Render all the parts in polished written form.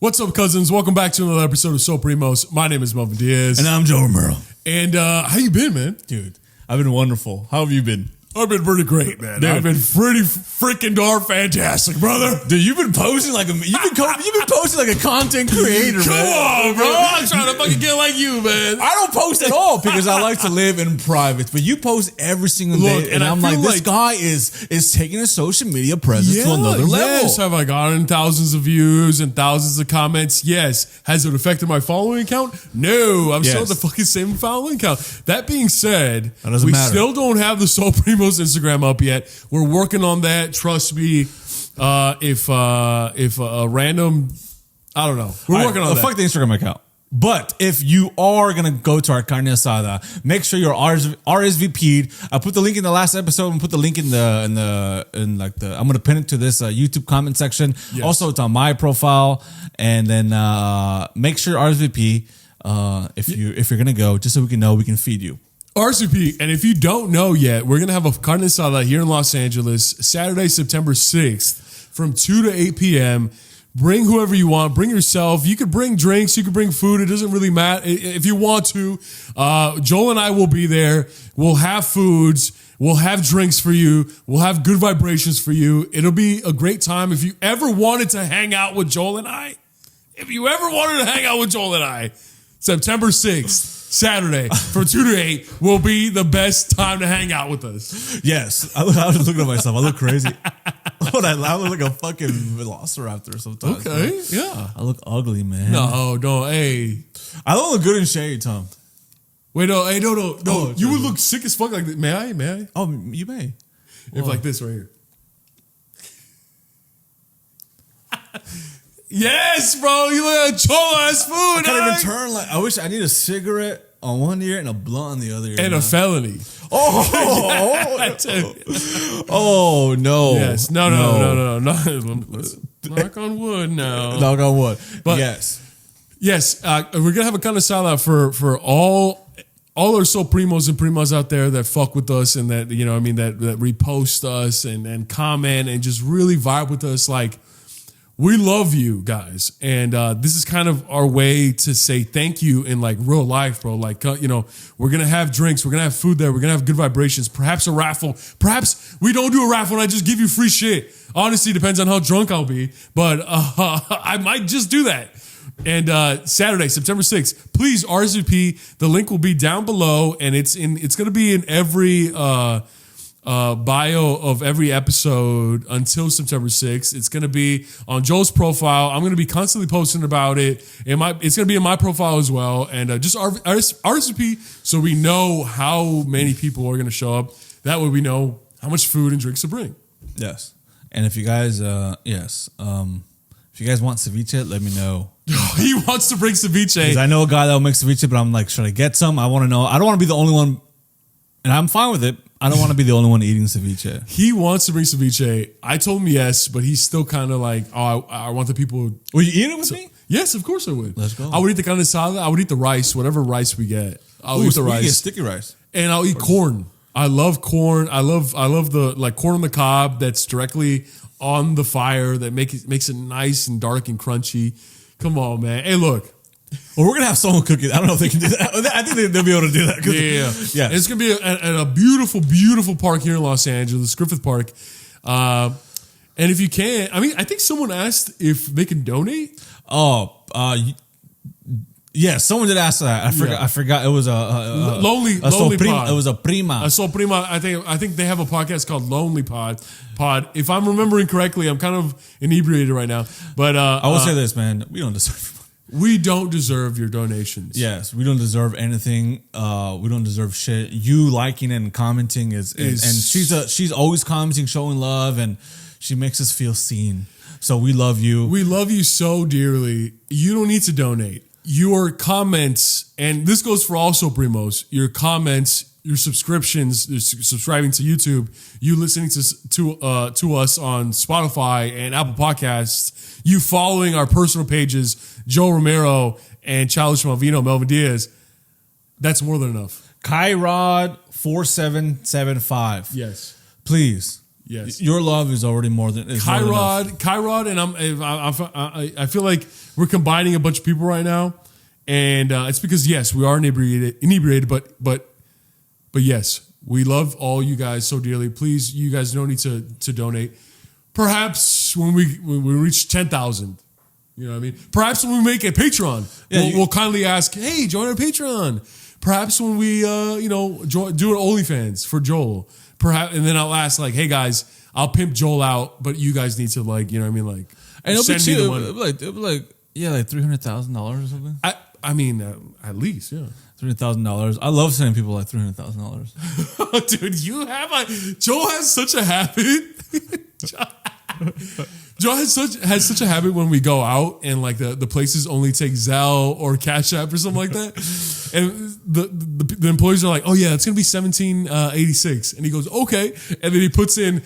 What's up, cousins? Welcome back to another episode of So Primos. My name is Melvin Diaz. And I'm Joe Romero. And how you been, man? Dude, I've been wonderful. How have you been? I've been pretty great, man. Dude. I've been pretty freaking darn fantastic, brother. Dude, you've been posting like a content creator, Come man. on, bro. I'm trying to fucking get like you, man. I don't post at all because I like to live in private. But you post every single day, and I'm like, this guy is taking his social media presence to another level. Yes, have I gotten thousands of views and thousands of comments? Yes. Has it affected my following count? No. I'm still at the fucking same following count. That being said, we still don't have the So Primos Instagram up yet. We're working on that. Trust me. If a random, I don't know. We're working on that. Fuck the Instagram account. But if you are going to go to our CARNE ASADA, make sure you're RSVP'd. I put the link in the last episode and put the link in I'm going to pin it to this YouTube comment section. Yes. Also, it's on my profile. And then make sure RSVP if you're going to go, just so we can know we can feed you. RSVP, and if you don't know yet, we're going to have a carne asada here in Los Angeles, Saturday, September 6th, from 2 to 8 p.m. Bring whoever you want. Bring yourself. You could bring drinks. You could bring food. It doesn't really matter. If you want to, Joel and I will be there. We'll have foods. We'll have drinks for you. We'll have good vibrations for you. It'll be a great time. If you ever wanted to hang out with Joel and I, September 6th, Saturday from 2 to 8 will be the best time to hang out with us. Yes. I was looking at myself. I look crazy. I look like a fucking velociraptor sometimes. Okay, man. yeah. I look ugly, man. No, hey. I don't look good in shade, Tom. Wait, no. Oh, you would look sick as fuck like this. May I? Oh, you may. If like this right here. Yes, bro. You look like cholo-ass food. I can't even turn like. I wish I need a cigarette on one ear and a blunt on the other ear. And a felony. Oh no. Yes. No. Knock on wood now. Knock on wood. But yes. We're gonna have a kind of shout out for all our So Primos and Primas out there that fuck with us and that that repost us and comment and just really vibe with us. Like, we love you guys, and this is kind of our way to say thank you in like real life, bro. Like, we're gonna have drinks, we're gonna have food there, we're gonna have good vibrations, perhaps a raffle, perhaps we don't do a raffle and I just give you free shit. Honestly, depends on how drunk I'll be, but I might just do that. And Saturday, September 6th, please RSVP. The link will be down below, and it's gonna be in every bio of every episode until September 6th. It's going to be on Joel's profile. I'm going to be constantly posting about it. It's going to be in my profile as well. And just RSVP so we know how many people are going to show up. That way we know how much food and drinks to bring. Yes. And if you guys, if you guys want ceviche, let me know. He wants to bring ceviche. Because I know a guy that will make ceviche, but I'm like, should I get some? I want to know. I don't want to be the only one, and I'm fine with it. I don't want to be the only one eating ceviche. He wants to bring ceviche. I told him yes, but he's still kind of like, I want the people. Will you eat it with me? Yes, of course I would. Let's go. I would eat the carne asada. I would eat the rice, whatever rice we get. I'll eat the rice. Get sticky rice. And I'll eat corn. I love corn. I love the like corn on the cob that's directly on the fire that makes it nice and dark and crunchy. Come on, man. Hey, look. Well, we're gonna have someone cook it. I don't know if they can do that. I think they'll be able to do that. Yeah. It's gonna be at a beautiful, beautiful park here in Los Angeles, Griffith Park. And if you can, I think someone asked if they can donate. Yeah, someone did ask that. I forgot. It was a Lonely Pod. It was a Prima. A So Prima. I think they have a podcast called Lonely Pod. If I'm remembering correctly, I'm kind of inebriated right now. But I will say this, man. We don't deserve. We don't deserve your donations. Yes, we don't deserve anything. We don't deserve shit. You liking and commenting is and she's always commenting, showing love, and she makes us feel seen. So we love you. We love you so dearly. You don't need to donate. Your comments, and this goes for also Primos, your comments, your subscriptions, subscribing to YouTube, you listening to us on Spotify and Apple Podcasts, you following our personal pages, Joe Romero and Childish Malvino, Melvin Diaz, that's more than enough. Kyrod 4775. Yes. Please Yes. Your love is already more than Kyrod, and I feel like we're combining a bunch of people right now, and it's because yes, we are inebriated, but yes, we love all you guys so dearly. Please, you guys don't need to donate. Perhaps when we reach 10,000, you know what I mean. Perhaps when we make a Patreon, we'll kindly ask, hey, join our Patreon. Perhaps when we do an OnlyFans for Joel. Perhaps, and then I'll ask like, hey guys, I'll pimp Joel out, but you guys need to like, you know what I mean, like, and send me the money. It'll be like $300,000 or something. I mean, at least, yeah. $300,000. I love sending people like $300,000. Dude, Joel has such a habit. Joe has such a habit when we go out and like the places only take Zelle or Cash App or something like that, and the employees are like, oh yeah, it's gonna be $17.86, and he goes okay, and then he puts in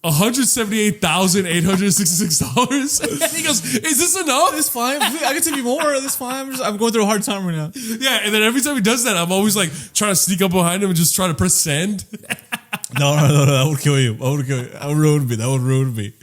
$178,866, and he goes, is this enough? It's fine. I can take you more. It's fine. I'm going through a hard time right now. Yeah, and then every time he does that, I'm always like trying to sneak up behind him and just try to press send. No, that would kill you. That would ruin me.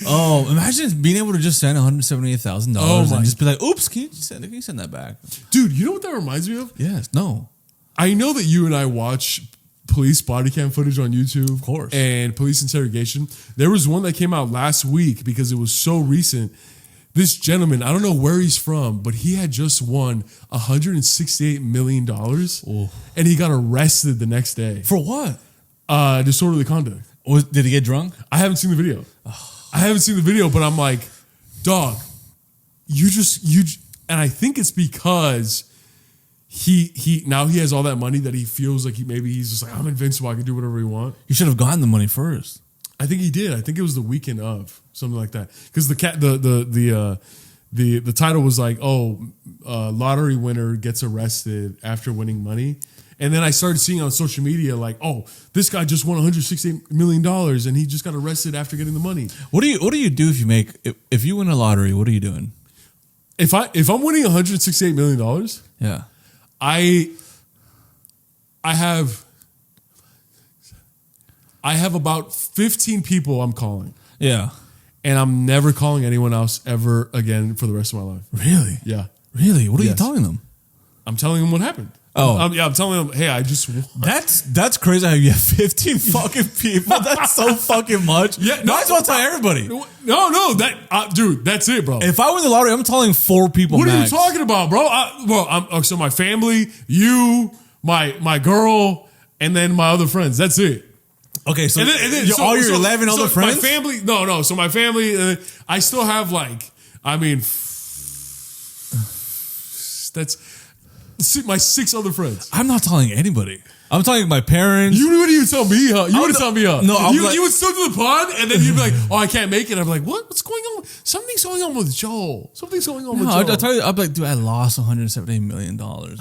Oh, imagine being able to just send $178,000 and just be like, oops, can you send that back? Dude, you know what that reminds me of? Yes, no. I know that you and I watch police body cam footage on YouTube. Of course. And police interrogation. There was one that came out last week because it was so recent. This gentleman, I don't know where he's from, but he had just won $168 million. Oh. And he got arrested the next day. For what? Disorderly conduct. Did he get drunk? I haven't seen the video. But I'm like, dog, and I think it's because he now he has all that money that he feels like he's just like, I'm invincible, I can do whatever he want. You should have gotten the money first. I think he did. I think it was the weekend of something like that. Because the title was like, lottery winner gets arrested after winning money. And then I started seeing on social media like, oh, this guy just won $168 million and he just got arrested after getting the money. What do you do if you win a lottery? What are you doing? If I'm winning $168 million, yeah, I have about 15 people I'm calling. Yeah. And I'm never calling anyone else ever again for the rest of my life. Really? Yeah. Really? What are you telling them? I'm telling them what happened. Oh, I'm telling them, hey, I just won. That's crazy how you have 15 fucking people. That's so fucking much. Yeah, might as well tell everybody. No, dude, that's it, bro. If I win the lottery, I'm telling 4 people. What max. are you talking about, bro? So my family, you, my girl, and then my other friends. That's it. Okay, so all your 11 other friends. My family, no. So my family, I still have that's my 6 other friends. I'm not telling anybody. I'm telling my parents. You wouldn't even tell me, huh? You wouldn't tell me, huh? No, you would still to the pond, and then you'd be like, "Oh, I can't make it." I'm like, "What? What's going on? Something's going on with Joel. Something's going on with Joel." I'll tell you, I'm like, dude, I lost $178 million, man.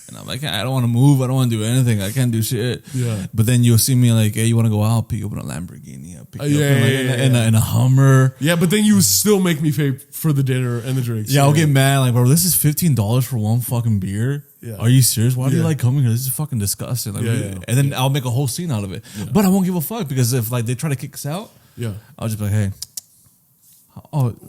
And I'm like, I don't want to move. I don't want to do anything. I can't do shit. Yeah. But then you'll see me like, hey, you want to go out? I'll pick you up in a Lamborghini. I'll pick you up in a Hummer. Yeah, but then you still make me pay for the dinner and the drinks. Yeah, I'll get mad. Like, bro, this is $15 for one fucking beer. Yeah. Are you serious? Why do you like coming here? This is fucking disgusting. Like, and then I'll make a whole scene out of it. Yeah. But I won't give a fuck because if they try to kick us out, I'll just be like, hey. We would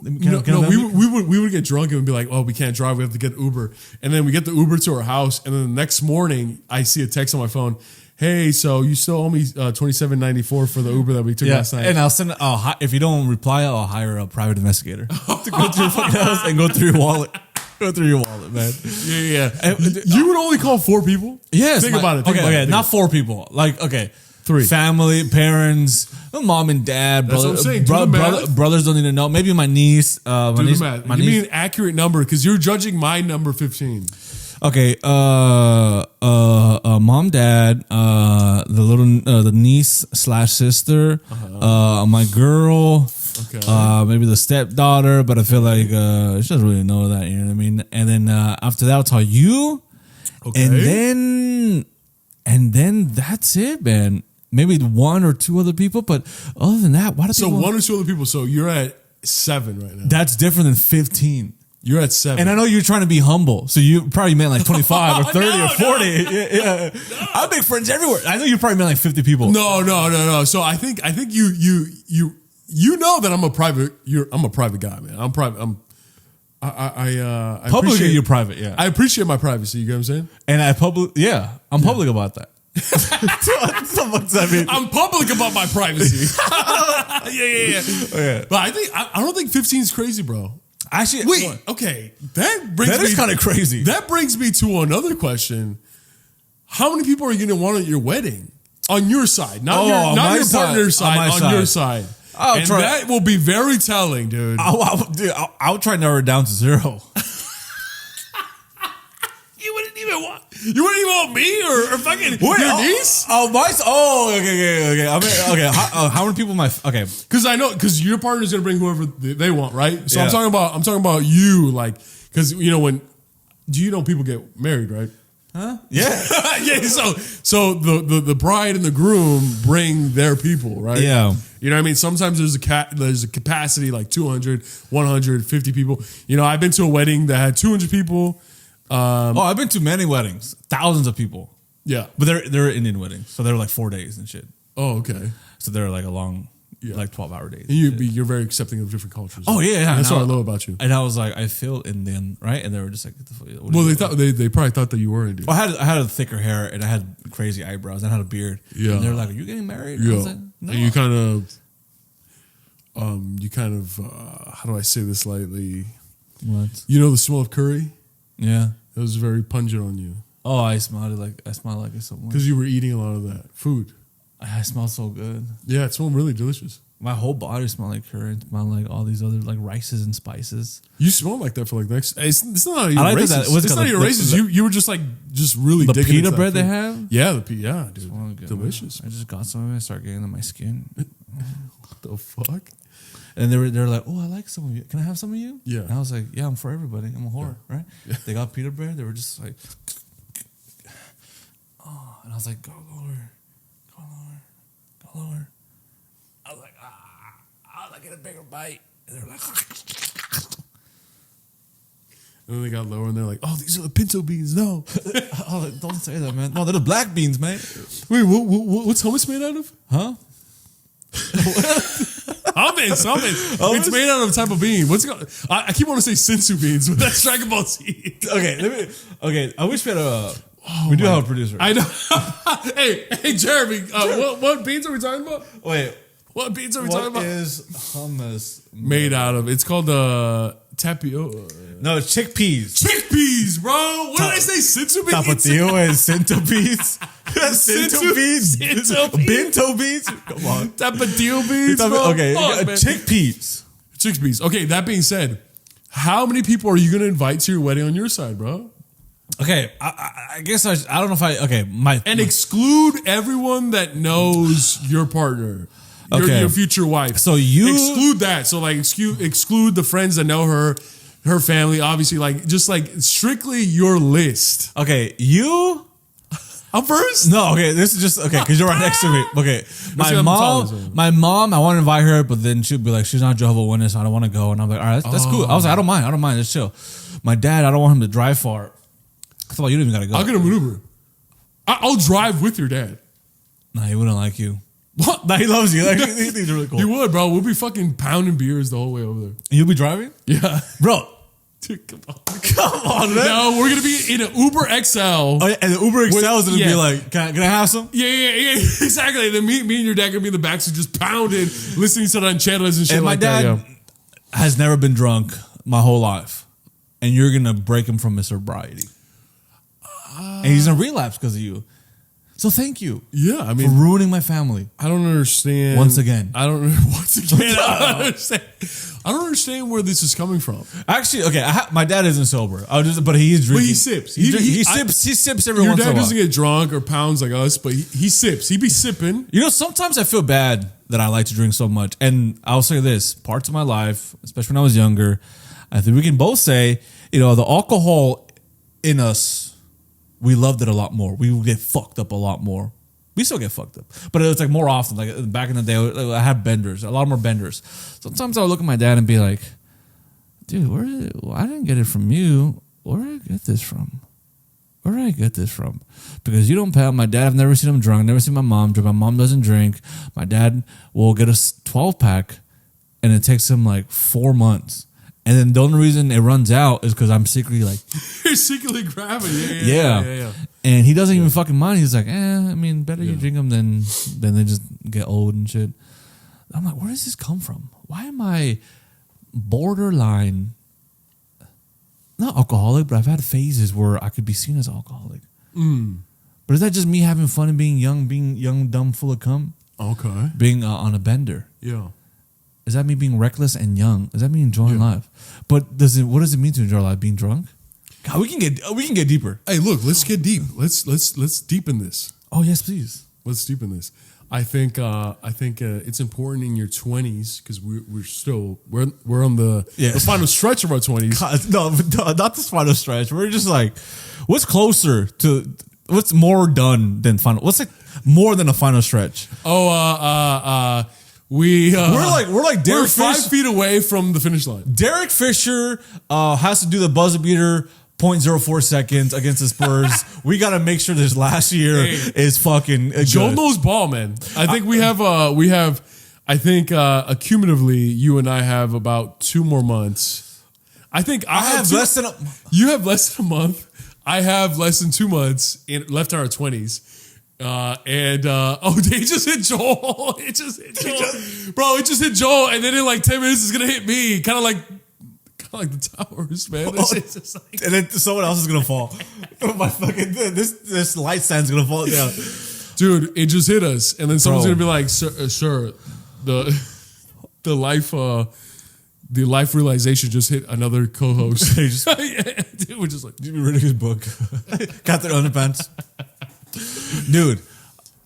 get drunk and we'd be like, oh, we can't drive. We have to get Uber. And then we get the Uber to our house. And then the next morning, I see a text on my phone. Hey, so you still owe me $27.94 for the Uber that we took last night. And I'll send. If you don't reply, I'll hire a private investigator to go to your fucking house and go through your wallet. Go through your wallet, man. Yeah. You would only call 4 people? Yes. Think about it. Okay, not 4 people. Like, okay. 3. Family, parents, mom and dad, That's what I'm saying. Brothers don't need to know. Maybe my niece. Do the math. Give me an accurate number because you're judging my number 15. Okay. Mom, dad, the niece / sister, my girl. Okay. Maybe the stepdaughter, but I feel like she doesn't really know that. You know what I mean? And then after that, I'll tell you. Okay. And then that's it, man. Maybe 1 or 2 other people, but other than that, why do people? So 1 or 2 other people. So you're at 7 right now. That's different than 15. You're at 7. And I know you're trying to be humble, so you probably meant like 25 or 30 or 40. Yeah. I make friends everywhere. I know you probably meant like 50 people. No. So I think you know that I'm a private guy, man. I'm private. I Publicly, you're private. Yeah, I appreciate my privacy. You get what I'm saying? And I'm public about that. What does that mean? I'm public about my privacy. Yeah. But I don't think 15 is crazy, bro. Actually, wait. Okay, that is kind of crazy. That brings me to another question. How many people are you going to want at your wedding? On your side, not your partner's side, on your side. That will be very telling, dude. I'll try to narrow it down to 0. You wouldn't even want me or fucking your niece? Okay. How many people okay? Because your partner's gonna bring whoever they want, right? So I'm talking about you, like, because people get married, right? Huh? Yeah. Yeah. So the bride and the groom bring their people, right? Yeah. You know what I mean? Sometimes there's a capacity like 200, 150 people. I've been to a wedding that had 200 people. I've been to many weddings, thousands of people. Yeah, but they're Indian weddings, so they're like 4 days and shit. Oh, okay. So they're like a long, like 12-hour days. You're very accepting of different cultures. Oh yeah. That's what I love about you. And I was like, I feel Indian, right? And they were just like, well, they probably thought that you were Indian. Well, I had a thicker hair and I had crazy eyebrows and I had a beard. Yeah, and they were like, "Are you getting married?" Yeah, I was like, no. And you kind of, how do I say this lightly? What? The smell of curry? Yeah. It was very pungent on you. Oh, I smelled like it so much. Because you were eating a lot of that food. I smelled so good. Yeah, it smelled really delicious. My whole body smelled like curry. It smelled like all these other like rices and spices. You smelled like that for like the next. It's not even like racist. It's not even racist. You were just really the digging pita bread they have. Yeah, dude, Good, delicious. Man. I just got some of it. And started getting in my skin. What the fuck? And they were like, "Oh, I like some of you. Can I have some of you?" Yeah. And I was like, "Yeah, I'm for everybody. I'm a whore, right?" Yeah. They got pita bread. They were just like, "Oh," and I was like, "Go lower. I was like, I'll get a bigger bite." And they were like, and then they got lower and they're like, "Oh, these are the pinto beans." No, oh, don't say that, man. No, they're the black beans, man. Wait, what's hummus made out of? Huh? Hummus. It's made out of a type of bean. What's it called? I keep wanting to say sensu beans, but that's Dragon Ball Z. Okay, I wish we had we do have a producer. I know. hey, Jeremy, what beans are we talking about? Wait, what beans are we talking about? What is hummus made out of? It's called tapioca. No, it's chickpeas. Chickpeas, bro. What did I say? Sensu beans? Tapatio and centopeas. Bento beans. Come on. Tapatio beans, bro. Okay, chickpeas. Chickpeas. Okay, that being said, how many people are you going to invite to your wedding on your side, bro? Okay, I guess I don't know if exclude everyone that knows your partner. Your future wife. So you exclude that. So like exclude the friends that know her family. Obviously, like just like strictly your list. Okay, you. I'm first. No, okay. This is just because you're right next to me. Okay, my mom. I want to invite her, but then she'll be like, she's not Jehovah's Witness. So I don't want to go, and I'm like, all right, that's cool. I was like, I don't mind. Let's chill. My dad, I don't want him to drive far. I thought you don't even gotta go. I'll get him an Uber. I'll drive with your dad. Nah, he wouldn't like you. What? Nah, he loves you. Like, he thinks you're really cool. You would, bro. We'll be fucking pounding beers the whole way over there. You'll be driving? Yeah. Bro. Dude, come on, man. No, we're going to be in an Uber XL. Oh, yeah, and the Uber XL is going to be like, can I have some? Yeah. Exactly. Then me and your dad going to be in the back, so just pounding, listening to the channels and shit and like that. My dad has never been drunk my whole life. And you're going to break him from his sobriety. And he's in a relapse because of you. So thank you. Yeah, I mean, for ruining my family. I don't understand. Once again. I don't understand where this is coming from. Actually, okay, my dad isn't sober. But he is drinking. But he sips. He sips every once in a while. Your dad doesn't get drunk or pounds like us, but he sips. He be sipping. You know, sometimes I feel bad that I like to drink so much. And I'll say this, parts of my life, especially when I was younger, I think we can both say, the alcohol in us, we loved it a lot more. We would get fucked up a lot more. We still get fucked up. But it's like more often. Like back in the day, I had benders, a lot more benders. Sometimes I would look at my dad and be like, dude, I didn't get it from you. Where did I get this from? Where did I get this from? Because you don't pay. My dad, I've never seen him drunk. Never seen my mom drink. My mom doesn't drink. My dad will get a 12-pack, and it takes him like 4 months. And then the only reason it runs out is because I'm secretly like... You're secretly grabbing. Yeah. And he doesn't even fucking mind. He's like, I mean, better you drink them than they just get old and shit. I'm like, where does this come from? Why am I borderline... Not alcoholic, but I've had phases where I could be seen as alcoholic. But is that just me having fun and being young, dumb, full of cum? Okay. Being on a bender. Yeah. Is that me being reckless and young? Does that mean enjoying life? But what does it mean to enjoy life? Being drunk? God, we can get deeper. Hey, look, let's get deep. Let's deepen this. Oh yes, please. Let's deepen this. I think it's important in your 20s because we're on the final stretch of our 20s. No, not this final stretch. We're just like, what's closer to what's more done than final? What's like more than a final stretch? We're like Derek Fisher. 5 feet away from the finish line. Derek Fisher has to do the buzzer beater 0.04 seconds against the Spurs. We got to make sure this last year is fucking good. Joe knows ball, man. I think accumulatively you and I have about 2 more months. I think I have less than you have less than a month. I have less than 2 months left in our 20s. They just hit Joel. It just hit Joel. Bro, it just hit Joel, and then in like 10 minutes it's gonna hit me. Kind of like the towers, man. It's just like, and then someone else is gonna fall. My fucking this light stand's gonna fall down. Dude, it just hit us, and then someone's gonna be like, "Sir, the life realization just hit another co-host." Dude, we're just like, "Did you read his book?" Got their underpants. Dude,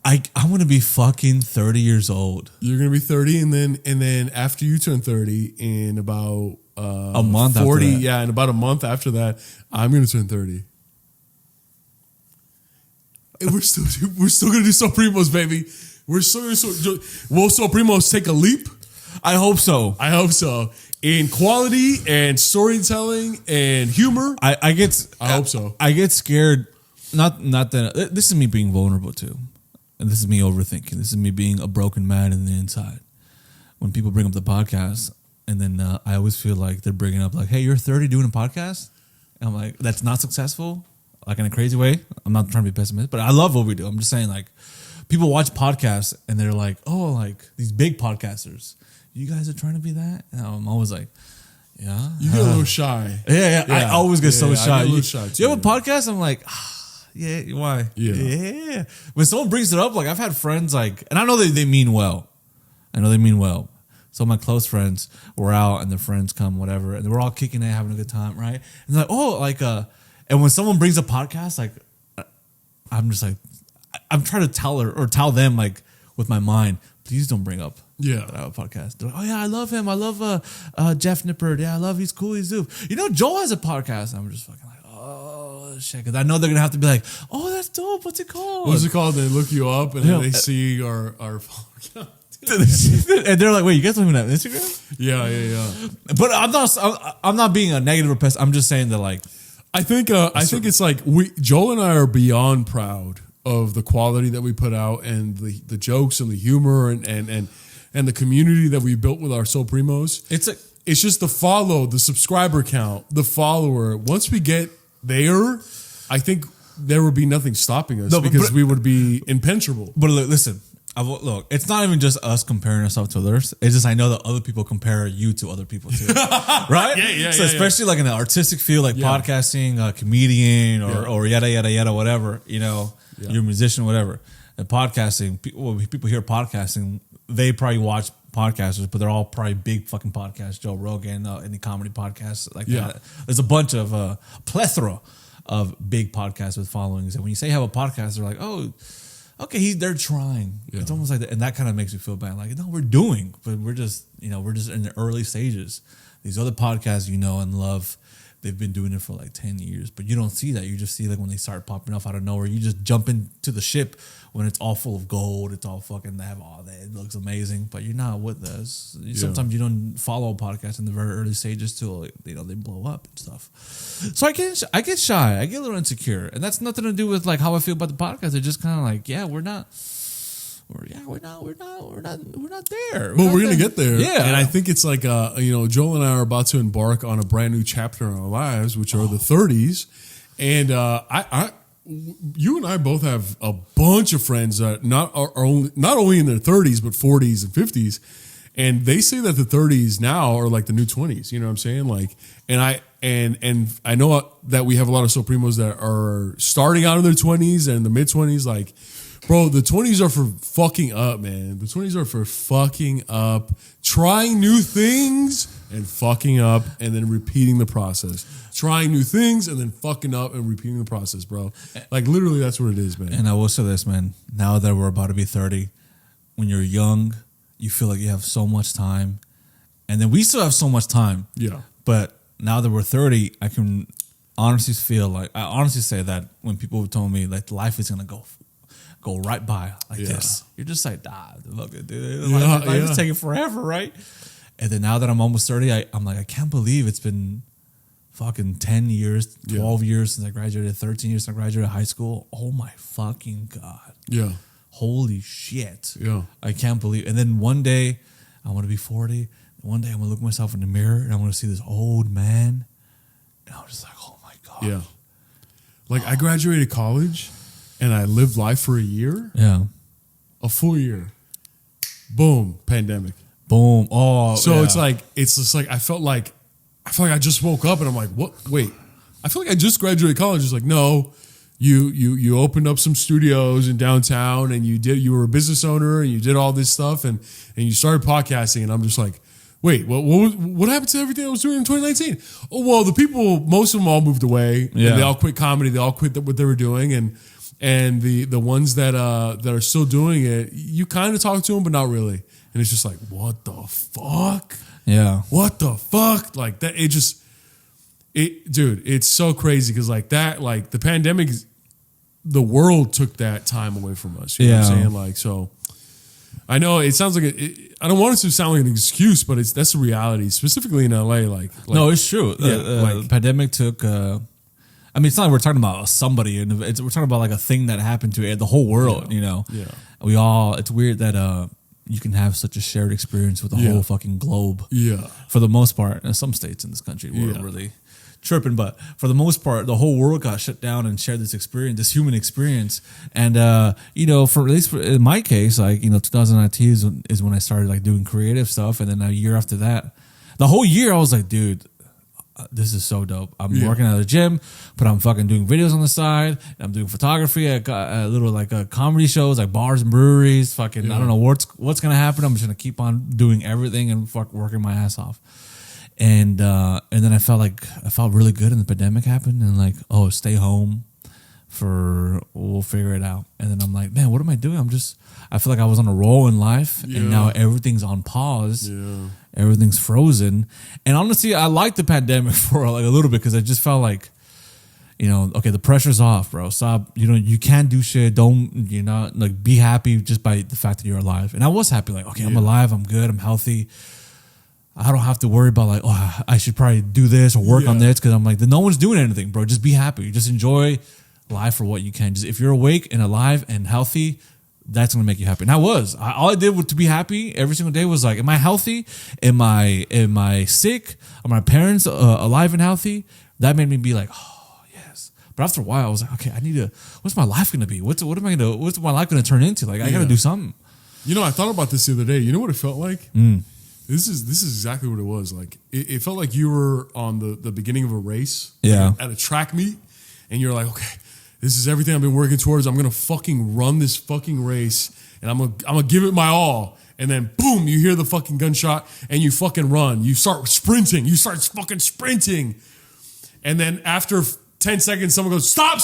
I want to be fucking 30 years old. You're gonna be 30, and then after you turn 30, in about a month 40, after that. yeah, in about a month after that, I'm gonna turn 30. And we're still gonna do So Primos, baby. We're still gonna will So Primos take a leap? I hope so. In quality and storytelling and humor. I hope so. I get scared. Not that this is me being vulnerable too, and this is me overthinking. This is me being a broken man in the inside. When people bring up the podcast, and then I always feel like they're bringing up like, "Hey, you're 30 doing a podcast," and I'm like, "That's not successful." Like in a crazy way. I'm not trying to be pessimist, but I love what we do. I'm just saying, like, people watch podcasts and they're like, "Oh, like these big podcasters, you guys are trying to be that?" And I'm always like, "Yeah." You get a little shy. Yeah. I always get so shy. I get a little shy too, you have a podcast? I'm like, yeah, why? Yeah. When someone brings it up, like I've had friends like, and I know they mean well. So my close friends were out and their friends come, whatever, and we're all kicking it, having a good time, right? And they're like, oh, like, and when someone brings a podcast, like, I'm just like, I'm trying to tell her or tell them, like, with my mind, please don't bring up that I have a podcast. They're like, oh yeah, I love him. I love Jeff Nippert. Yeah, I love, he's cool, he's dope. You know, Joel has a podcast. I'm just fucking like, oh shit, because I know they're gonna have to be like, oh, that's dope. What's it called? What's it called? They look you up and then they see our and they're like, wait, you guys don't even have Instagram? Yeah. But I'm not being a negative or pessimist. I'm just saying that, like, I think it's like Joel and I are beyond proud of the quality that we put out and the jokes and the humor and the community that we built with our So Primos. It's just the subscriber count, the follower. Once we get there, I think there would be nothing stopping us because we would be impenetrable. But look, listen. Look, it's not even just us comparing ourselves to others. It's just I know that other people compare you to other people too, right? Yeah. So especially like in the artistic field, like podcasting, comedian, or yada yada yada, whatever. You know, you're a musician, whatever. And podcasting, people hear podcasting, they probably watch podcasters, but they're all probably big fucking podcasts. Joe Rogan, any comedy podcasts like that. There's a bunch of plethora of big podcasts with followings, and when you say you have a podcast, they're like, oh. Okay, they're trying. Yeah. It's almost like that, and that kind of makes me feel bad. Like, no, we're doing, but we're just in the early stages. these other podcasts you know and love, they've been doing it for like 10 years, but you don't see that. You just see like when they start popping off out of nowhere, you just jump into the ship when it's all full of gold. It's all fucking, they have all that. It looks amazing, but you're not with us. Sometimes you don't follow a podcast in the very early stages till, you know, they blow up and stuff. So I get shy. I get a little insecure, and that's nothing to do with like how I feel about the podcast. It's just kind of like, we're not there. But we're gonna get there. Yeah. And I think it's like you know, Joel and I are about to embark on a brand new chapter in our lives, which are the 30s. And you and I both have a bunch of friends that are only in their 30s, but 40s and 50s. And they say that the 30s now are like the new 20s. You know what I'm saying? Like, and I know that we have a lot of Primos that are starting out in their 20s and the mid 20s. Like, bro, the 20s are for fucking up, man. The 20s are for fucking up, trying new things and fucking up, and then repeating the process. Trying new things and then fucking up and repeating the process, bro. Like, literally, that's what it is, man. And I will say this, man. Now that we're about to be 30, when you're young, you feel like you have so much time. And then we still have so much time. Yeah. But now that we're 30, I can honestly feel like, I honestly say that when people told me like life is going to go right by like this, you're just like, look, dude, life is taking forever, right? And then now that I'm almost 30, I'm like, I can't believe it's been fucking 10 years, 12 years since I graduated, 13 years since I graduated high school. Oh my fucking God. Yeah. Holy shit. Yeah. I can't believe. And then one day I want to be 40. One day I'm going to look myself in the mirror and I'm going to see this old man. And I'm just like, oh my God. Yeah. Like, I graduated college and I lived life for a year. Yeah. A full year. Boom. Pandemic. Boom. Oh, so it's just like I felt like I just woke up and I'm like, what? Wait, I feel like I just graduated college. It's like, no, you opened up some studios in downtown and you were a business owner and you did all this stuff and you started podcasting, and I'm just like, wait, what happened to everything I was doing in 2019? Oh, well, the people, most of them all moved away. Yeah. And they all quit comedy. They all quit what they were doing, and the ones that are still doing it, you kind of talk to them, but not really. And it's just like, what the fuck? Yeah. What the fuck? Like that, dude, it's so crazy because like that, like the pandemic, the world took that time away from us. You know what I'm saying? Like, so I know it sounds like I don't want it to sound like an excuse, but that's the reality, specifically in LA. Like no, it's true. Yeah, the pandemic took, I mean, it's not like we're talking about somebody. We're talking about like a thing that happened to the whole world, you know? Yeah. It's weird that, you can have such a shared experience with the whole fucking globe. Yeah. For the most part, in some states in this country were really tripping, but for the most part, the whole world got shut down and shared this experience, this human experience. And you know, for at least in my case, like, you know, 2019 is when I started like doing creative stuff, and then a year after that, the whole year I was like, dude, this is so dope. I'm working at a gym, but I'm fucking doing videos on the side. I'm doing photography. I got a little like comedy shows, like bars and breweries. Fucking, I don't know what's gonna happen. I'm just gonna keep on doing everything and working my ass off. And then I felt really good, and the pandemic happened, and like, oh, stay home we'll figure it out. And then I'm like, man, what am I doing? I feel like I was on a roll in life, and now everything's on pause. Yeah. Everything's frozen. And honestly, I liked the pandemic for like a little bit because I just felt like, you know, okay, the pressure's off, bro. Stop. You know, you can't do shit. You're not like, be happy just by the fact that you're alive. And I was happy, like, okay, I'm alive. I'm good. I'm healthy. I don't have to worry about like, oh, I should probably do this or work on this, because I'm like, no one's doing anything, bro. Just be happy. Just enjoy life for what you can. Just if you're awake and alive and healthy, that's gonna make you happy. And all I did was to be happy every single day was like, am I healthy? Am I sick? Are my parents alive and healthy? That made me be like, oh yes. But after a while, I was like, okay, what's my life gonna be? What's my life gonna turn into? Like, I gotta do something. You know, I thought about this the other day. You know what it felt like? This is exactly what it was. Like, it felt like you were on the beginning of a race, at a track meet, and you're like, okay, this is everything I've been working towards. I'm gonna fucking run this fucking race, and I'm gonna give it my all. And then boom, you hear the fucking gunshot, and you fucking run. You start sprinting. You start fucking sprinting, and then after 10 seconds, someone goes, stop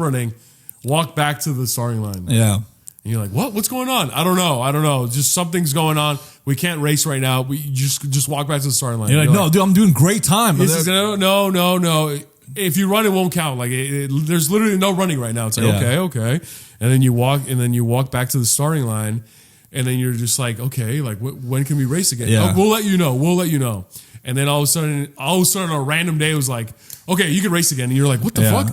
running. Walk back to the starting line. Yeah. And And you're like, what? What's going on? I don't know. Just something's going on. We can't race right now. We just walk back to the starting line. You're like, no, dude, I'm doing great time. No. If you run, it won't count. Like there's literally no running right now. It's like, okay. And then you walk back to the starting line, and then you're just like, okay, like when can we race again? Yeah. Oh, we'll let you know. And then all of a sudden, on a random day, it was like, okay, you can race again. And you're like, what the fuck?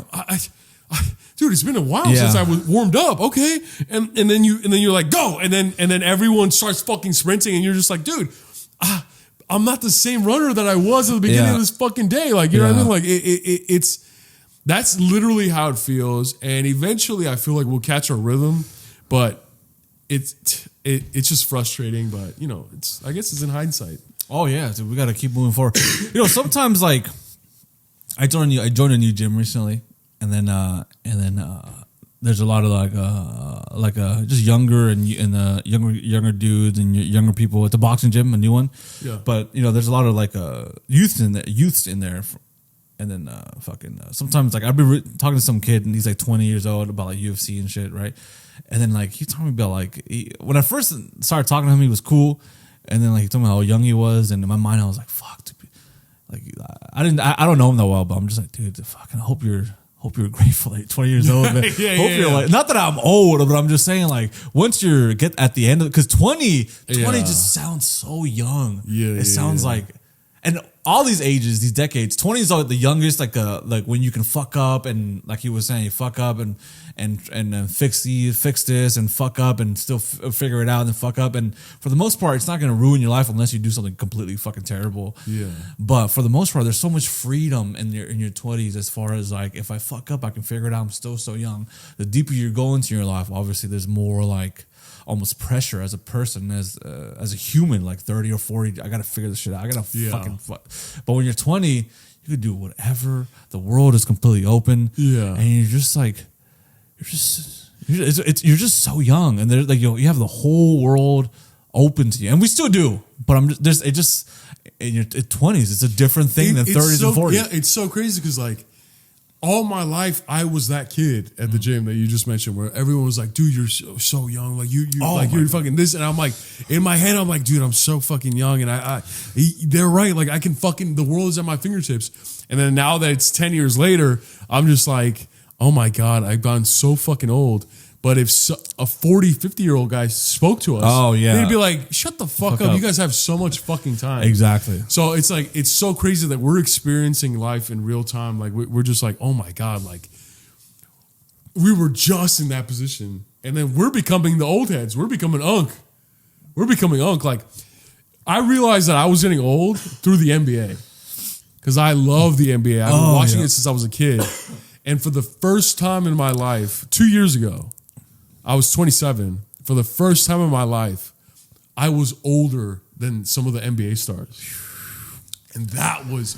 Dude, it's been a while since I was warmed up. Okay. And then you're like, go. And then everyone starts fucking sprinting, and you're just like, dude, I'm not the same runner that I was at the beginning of this fucking day. Like, you know what I mean? Like it's that's literally how it feels. And eventually I feel like we'll catch our rhythm, but it's just frustrating. But I guess it's in hindsight. Oh yeah, dude, we got to keep moving forward. Sometimes like I joined a new gym recently, and then there's a lot of just younger and younger dudes and younger people at the boxing gym, a new one. Yeah. But there's a lot of like youths in there, and then sometimes like I'd be talking to some kid and he's like 20 years old about like UFC and shit, right? And then like he told me about like when I first started talking to him, he was cool. And then like he told me how young he was, and in my mind I was like, "Fuck!" Dude. Like I don't know him that well, but I'm just like, dude, fucking hope you're grateful, like 20 years old. Man. You're like, not that I'm old, but I'm just saying like once you get at the end of, because 20 just sounds so young. It sounds like, and all these ages, these decades, 20 is the youngest, like when you can fuck up and like he was saying, you fuck up and fix this and fuck up and still figure it out and then fuck up. And for the most part, it's not going to ruin your life unless you do something completely fucking terrible. Yeah. But for the most part, there's so much freedom in your 20s as far as like, if I fuck up, I can figure it out. I'm still so young. The deeper you go into your life, obviously there's more like almost pressure as a person, as a human, like 30 or 40, I got to figure this shit out. I got to fucking fuck. But when you're 20, you can do whatever. The world is completely open. Yeah. And you're just like, you're just so young. And there's like, you have the whole world open to you. And we still do. But in your 20s, it's a different thing than 30s and 40s. Yeah, it's so crazy because like, all my life, I was that kid at the gym that you just mentioned, where everyone was like, "Dude, you're so young. Like you're fucking this." And I'm like, in my head, I'm like, "Dude, I'm so fucking young." And they're right. Like I can the world is at my fingertips. And then now that it's 10 years later, I'm just like, "Oh my god, I've gone so fucking old." But if a 40, 50-year-old guy spoke to us, they'd be like, shut the fuck up. You guys have so much fucking time. Exactly. So it's like, it's so crazy that we're experiencing life in real time. Like we're just like, oh my God, like we were just in that position. And then we're becoming the old heads. We're becoming unk. Like I realized that I was getting old through the NBA because I love the NBA. I've been watching it since I was a kid. And for the first time in my life, 2 years ago, I was 27. For the first time in my life, I was older than some of the NBA stars. And that was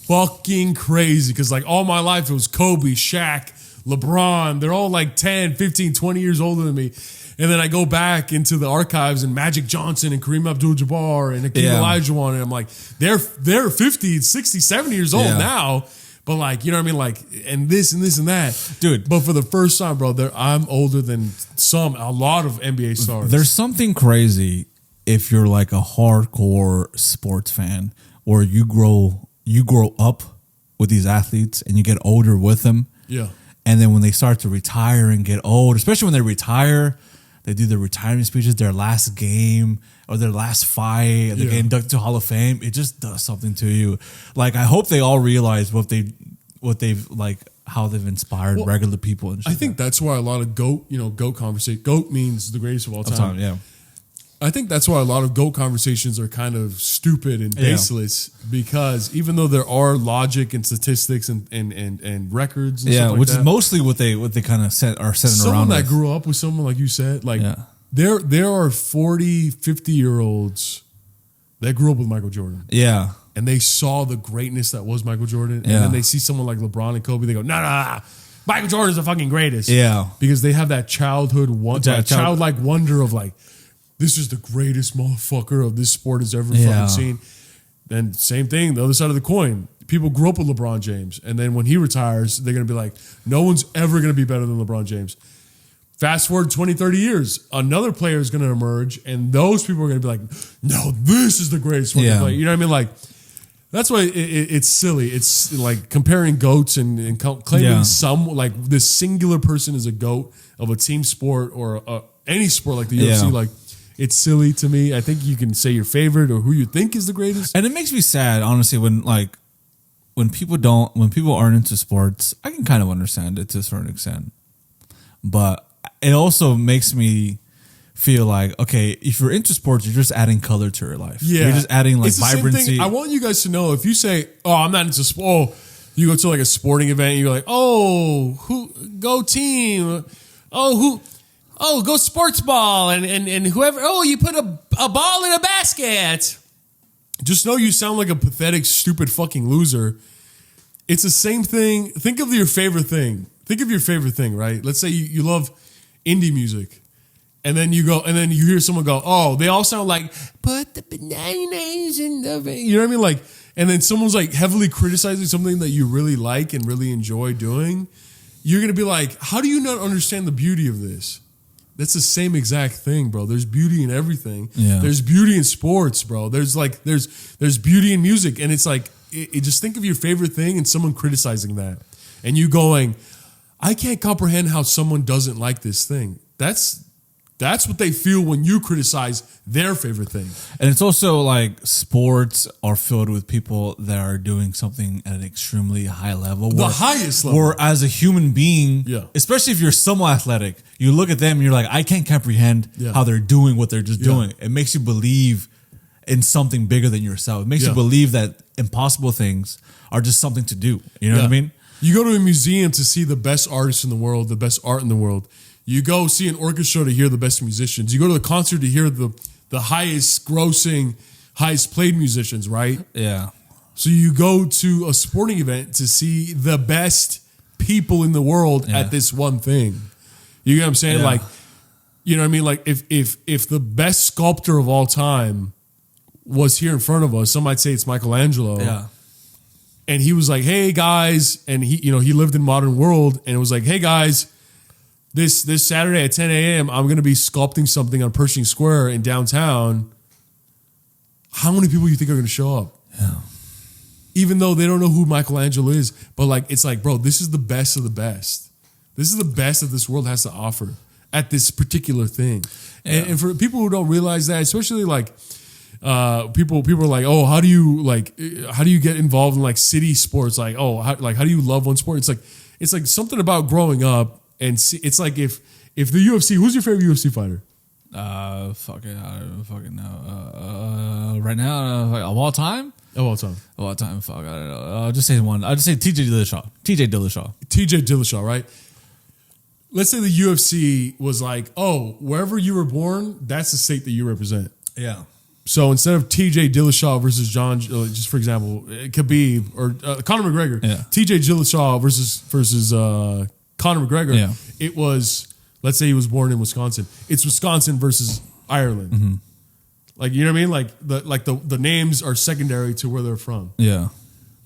fucking crazy because like all my life it was Kobe, Shaq, LeBron. They're all like 10, 15, 20 years older than me. And then I go back into the archives and Magic Johnson and Kareem Abdul-Jabbar and Hakeem Olajuwon. And I'm like, they're 50, 60, 70 years old now. But like, you know what I mean? Like, and this and that. Dude. But for the first time, bro, I'm older than a lot of NBA stars. There's something crazy if you're like a hardcore sports fan or you grow up with these athletes and you get older with them. Yeah. And then when they start to retire and get old, especially when they retire, they do their retirement speeches, their last game or their last fight, and they get inducted to Hall of Fame. It just does something to you. Like I hope they all realize what they've like how they've inspired regular people. And shit. I think that's why a lot of GOAT conversation. GOAT means the greatest of all time. Yeah. I think that's why a lot of GOAT conversations are kind of stupid and baseless because even though there are logic and statistics and records and stuff like which that, is mostly what they kind of are centered around. Someone that grew up with someone like you said, like there are 40, 50-year-olds that grew up with Michael Jordan. Yeah. And they saw the greatness that was Michael Jordan. And then they see someone like LeBron and Kobe, they go, nah. Michael Jordan's the fucking greatest. Yeah. Because they have that childhood childlike wonder of like, this is the greatest motherfucker of this sport has ever fucking seen. Then same thing, the other side of the coin. People grew up with LeBron James. And then when he retires, they're going to be like, no one's ever going to be better than LeBron James. Fast forward 20, 30 years, another player is going to emerge, and those people are going to be like, no, this is the greatest fucking player. You know what I mean? Like, that's why it's silly. It's like comparing goats and claiming some, like this singular person is a goat of a team sport or any sport like the UFC. Like, it's silly to me. I think you can say your favorite or who you think is the greatest. And it makes me sad, honestly, when people aren't into sports. I can kind of understand it to a certain extent, but it also makes me feel like, okay, if you're into sports, you're just adding color to your life. Yeah. You're just adding like vibrancy. I want you guys to know, if you say, oh, I'm not into sport, you go to like a sporting event and you're like, oh, go team. Oh, go sports ball and whoever, you put a ball in a basket. Just know you sound like a pathetic, stupid fucking loser. It's the same thing. Think of your favorite thing. Right? Let's say you love indie music. And then you hear someone go, oh, they all sound like, put the bananas in the, you know what I mean? Like, and then someone's like heavily criticizing something that you really like and really enjoy doing. You're going to be like, how do you not understand the beauty of this? That's the same exact thing, bro. There's beauty in everything. Yeah. There's beauty in sports, bro. There's beauty in music. And it's like, just think of your favorite thing and someone criticizing that. And you going, I can't comprehend how someone doesn't like this thing. That's what they feel when you criticize their favorite thing. And it's also like sports are filled with people that are doing something at an extremely high level. The highest level. Or as a human being, especially if you're somewhat athletic, you look at them and you're like, I can't comprehend how they're doing what they're just doing. It makes you believe in something bigger than yourself. It makes you believe that impossible things are just something to do. You know what I mean? You go to a museum to see the best artists in the world, the best art in the world. You go see an orchestra to hear the best musicians. You go to the concert to hear the highest grossing, highest played musicians, right? Yeah. So you go to a sporting event to see the best people in the world at this one thing. You know what I'm saying? Yeah. Like, you know what I mean? Like if the best sculptor of all time was here in front of us, some might say it's Michelangelo. Yeah. And he was like, hey guys, and he lived in modern world, and it was like, hey guys, This Saturday at 10 a.m., I'm going to be sculpting something on Pershing Square in downtown. How many people do you think are going to show up? Yeah. Even though they don't know who Michelangelo is. But like, it's like, bro, this is the best of the best. This is the best that this world has to offer at this particular thing. Yeah. And for people who don't realize that, especially like people are like, oh, how do you get involved in like city sports? Like, oh, how do you love one sport? It's like something about growing up. And it's like if the UFC, who's your favorite UFC fighter? I don't fucking know. Right now, of all time? Of all time. Of all time, fuck, I don't know. I'll just say one. I'll just say TJ Dillashaw. TJ Dillashaw, right? Let's say the UFC was like, oh, wherever you were born, that's the state that you represent. Yeah. So instead of TJ Dillashaw versus just for example, Khabib or Conor McGregor, TJ Dillashaw versus Conor McGregor, it was, let's say he was born in Wisconsin. It's Wisconsin versus Ireland. Mm-hmm. Like, you know what I mean? Like the names are secondary to where they're from. Yeah.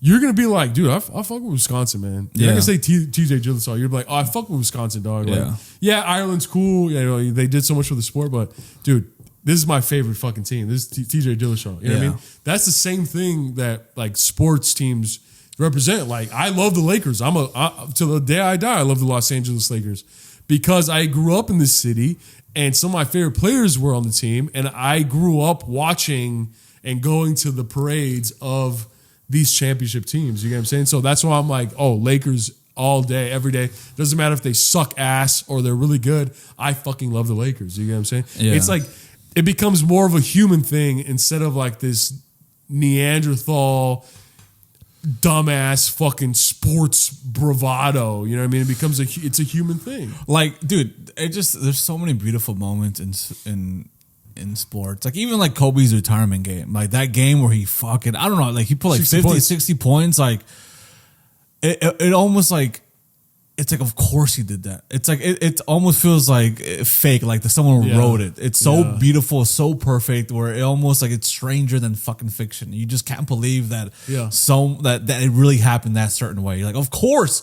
You're going to be like, dude, I fuck with Wisconsin, man. You're not going to say TJ Dillashaw. You're like, oh, I fuck with Wisconsin, dog. Like, Ireland's cool. You know, they did so much for the sport, but dude, this is my favorite fucking team. This is TJ Dillashaw. You know what I mean? That's the same thing that like sports teams represent. Like, I love the Lakers. Till the day I die, I love the Los Angeles Lakers because I grew up in this city and some of my favorite players were on the team, and I grew up watching and going to the parades of these championship teams. You get what I'm saying? So that's why I'm like, oh, Lakers all day, every day. Doesn't matter if they suck ass or they're really good. I fucking love the Lakers. You get what I'm saying? Yeah. It's like it becomes more of a human thing instead of like this Neanderthal dumbass fucking sports bravado. You know what I mean? It becomes it's a human thing. Like, dude, there's so many beautiful moments in sports. Like, even like Kobe's retirement game, like that game where he fucking, I don't know, like he put like 50, 60 points. Like it almost like it's like, of course he did that. It's like, it almost feels like fake, like someone wrote it. It's so beautiful, so perfect, where it almost like it's stranger than fucking fiction. You just can't believe that that it really happened that certain way. You're like, of course,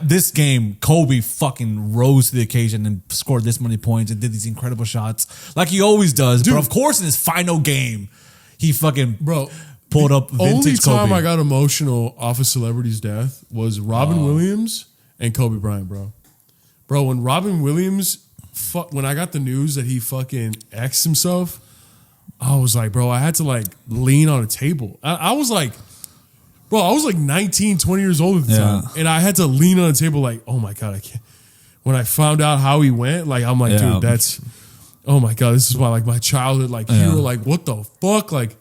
this game, Kobe fucking rose to the occasion and scored this many points and did these incredible shots like he always does. Dude, but of course, in his final game, he fucking pulled up vintage Kobe. Only time I got emotional off a celebrity's death was Robin Williams and Kobe Bryant, bro. Bro, when Robin Williams, when I got the news that he fucking X'd himself, I was like, bro, I had to like lean on a table. I was like, bro, I was like 19, 20 years old at the time. And I had to lean on a table like, oh my God, I can't. When I found out how he went, like, I'm like, dude, that's, oh my God, this is why like my childhood, like, hero, like, what the fuck? Like,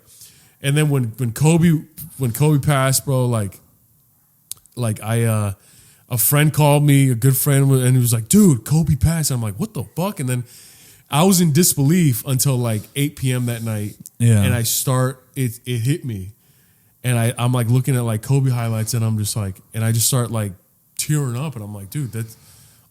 and then when Kobe passed, bro, like a friend called me, a good friend, and he was like, dude, Kobe passed. And I'm like, what the fuck? And then I was in disbelief until like 8 p.m. that night. Yeah. And it hit me. And I'm like looking at like Kobe highlights and I'm just like, and I just start like tearing up. And I'm like, dude, that's,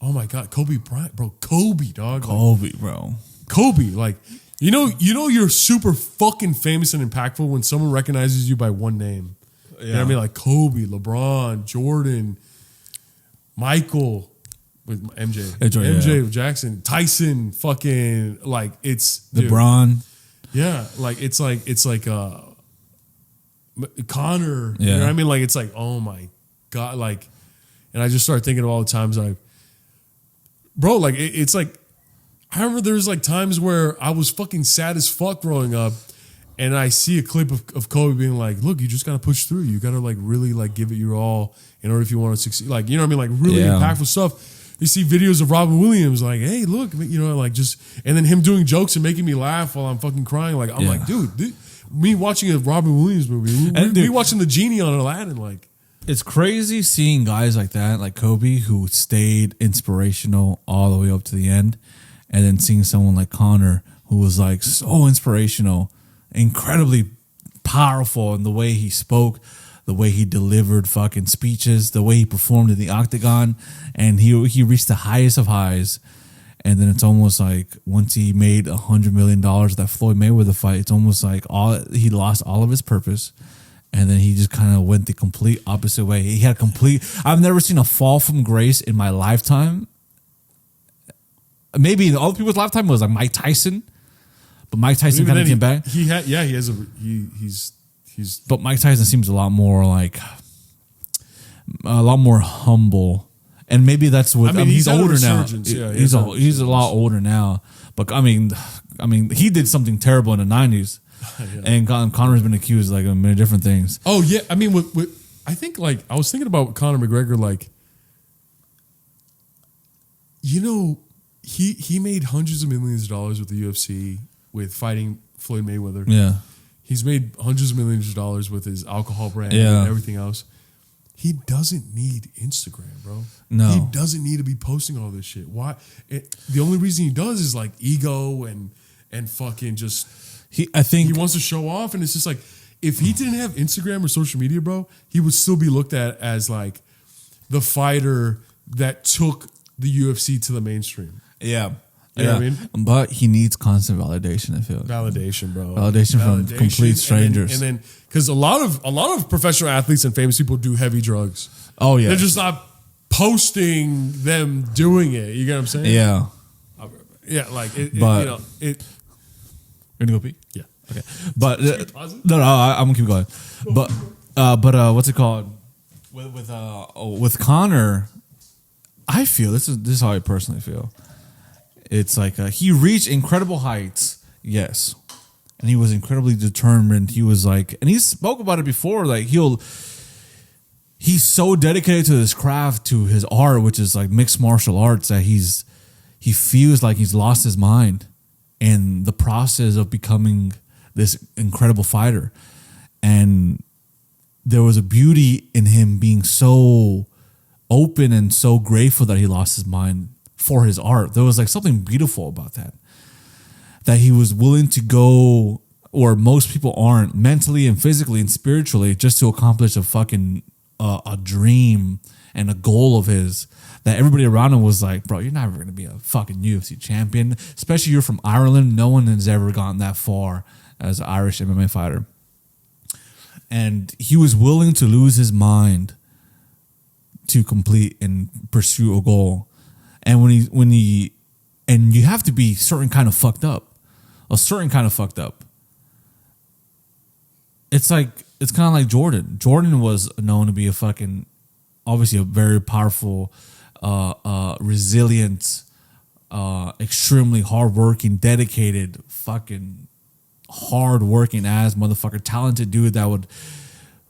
oh my God, Kobe Bryant, bro. Kobe, dog. Kobe, bro. Kobe, like, you know, you're super fucking famous and impactful when someone recognizes you by one name. Yeah. You know what I mean? Like Kobe, LeBron, Jordan, Michael with MJ Jackson, Tyson, fucking like it's LeBron. Yeah, like it's like Conor. You know what I mean? Like it's like, oh my God, like, and I just started thinking of all the times bro, like it's like I remember there was like times where I was fucking sad as fuck growing up. And I see a clip of Kobe being like, look, you just got to push through. You got to like really like give it your all in order if you want to succeed. Like, you know what I mean? Like really impactful stuff. You see videos of Robin Williams like, hey, look, you know, like just, and then him doing jokes and making me laugh while I'm fucking crying. Like, I'm like, dude, me watching a Robin Williams movie, me watching the genie on Aladdin, like. It's crazy seeing guys like that, like Kobe, who stayed inspirational all the way up to the end. And then seeing someone like Conor, who was like so inspirational, incredibly powerful in the way he spoke, the way he delivered fucking speeches, the way he performed in the octagon, and he reached the highest of highs. And then it's almost like once he made $100 million that Floyd Mayweather fight, it's almost like he lost all of his purpose, and then he just kind of went the complete opposite way. He had I've never seen a fall from grace in my lifetime. Maybe in other people's lifetime was like Mike Tyson. But Mike Tyson kind of came back. But Mike Tyson seems a lot more humble, and maybe that's what. I mean, he's older now. Yeah, he's a lot older now. But I mean, he did something terrible in the '90s, and Conor's been accused like of many different things. Oh yeah, I mean, I think like I was thinking about Conor McGregor, like, you know, he made hundreds of millions of dollars with the UFC. With fighting Floyd Mayweather. Yeah. He's made hundreds of millions of dollars with his alcohol brand and everything else. He doesn't need Instagram, bro. No. He doesn't need to be posting all this shit. Why? The only reason he does is like ego and fucking just... I think he wants to show off, and it's just like, if he didn't have Instagram or social media, bro, he would still be looked at as like the fighter that took the UFC to the mainstream. Yeah. You know what I mean? But he needs constant validation, I feel. Validation, bro. Validation from complete strangers. And then because a lot of professional athletes and famous people do heavy drugs. Oh, yeah. They're just not posting them doing it. You get what I'm saying? Yeah. Yeah, like, You're going to go pee? Yeah. Okay. But, no, I'm going to keep going. But what's it called? With Conor, I feel, this is how I personally feel. It's like he reached incredible heights, yes, and he was incredibly determined. He was like, and he spoke about it before, like he's so dedicated to his craft, to his art, which is like mixed martial arts, that he feels like he's lost his mind in the process of becoming this incredible fighter. And there was a beauty in him being so open and so grateful that he lost his mind for his art. There was like something beautiful about that he was willing to go, or most people aren't, mentally and physically and spiritually, just to accomplish a fucking a dream and a goal of his that everybody around him was like, bro, you're never going to be a fucking UFC champion. Especially you're from Ireland. No one has ever gotten that far as an Irish MMA fighter. And he was willing to lose his mind to complete and pursue a goal. And and you have to be a certain kind of fucked up. It's kind of like Jordan. Jordan was known to be obviously a very powerful, resilient, extremely hardworking, dedicated, fucking hardworking ass motherfucker, talented dude that would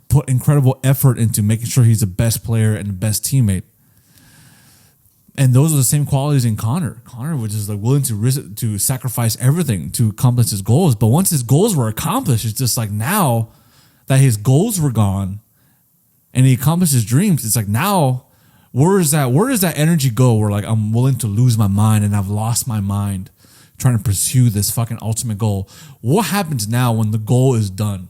put incredible effort into making sure he's the best player and the best teammate. And those are the same qualities in Conor. Conor was just like willing to sacrifice everything to accomplish his goals. But once his goals were accomplished, it's just like now that his goals were gone and he accomplished his dreams, it's like now where does that energy go where like I'm willing to lose my mind and I've lost my mind trying to pursue this fucking ultimate goal? What happens now when the goal is done?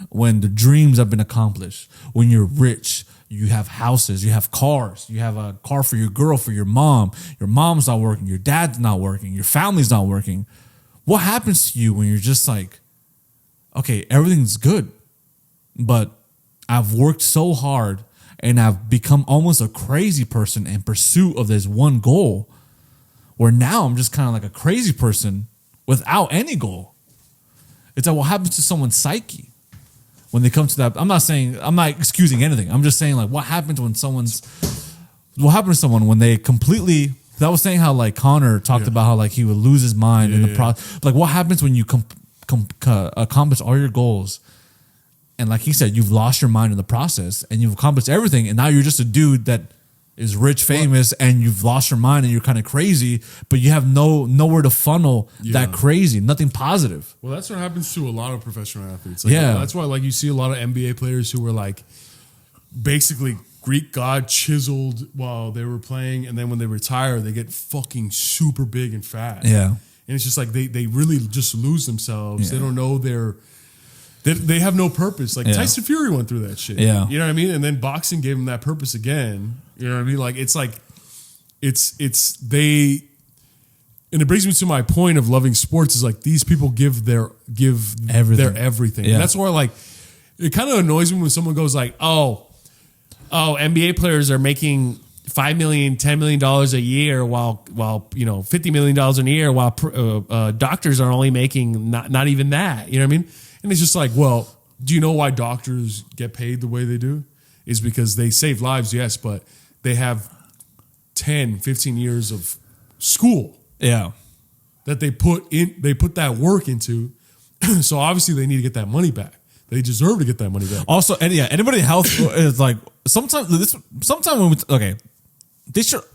When the dreams have been accomplished, when you're rich, you have houses, you have cars, you have a car for your girl, for your mom's not working, your dad's not working, your family's not working. What happens to you when you're just like, okay, everything's good, but I've worked so hard and I've become almost a crazy person in pursuit of this one goal, where now I'm just kind of like a crazy person without any goal. It's like what happens to someone's psyche when they come to that. I'm not excusing anything. I'm just saying like what happens to someone when they completely, that was saying how like Conor talked about how like he would lose his mind in the process. Like what happens when you accomplish all your goals and like he said, you've lost your mind in the process and you've accomplished everything and now you're just a dude that is rich, famous, and you've lost your mind and you're kind of crazy, but you have nowhere to funnel that crazy, nothing positive. Well, that's what happens to a lot of professional athletes. Like, that's why like you see a lot of NBA players who were like basically Greek god chiseled while they were playing, and then when they retire, they get fucking super big and fat. Yeah, and it's just like they really just lose themselves. Yeah. They don't know they have no purpose. Like Tyson Fury went through that shit. Yeah. You know what I mean? And then boxing gave him that purpose again. You know what I mean? Like it's they, and it brings me to my point of loving sports is like these people give everything. Their everything. Yeah. And that's why like it kind of annoys me when someone goes like, oh, NBA players are making $5 million, $10 million a year while $50 million a year while doctors are only making not even that. You know what I mean? And it's just like, well, do you know why doctors get paid the way they do? Is because they save lives, yes, but they have 10, 15 years of school. Yeah. That they put that work into. So obviously they need to get that money back. They deserve to get that money back. Also, and anybody in health is like sometimes when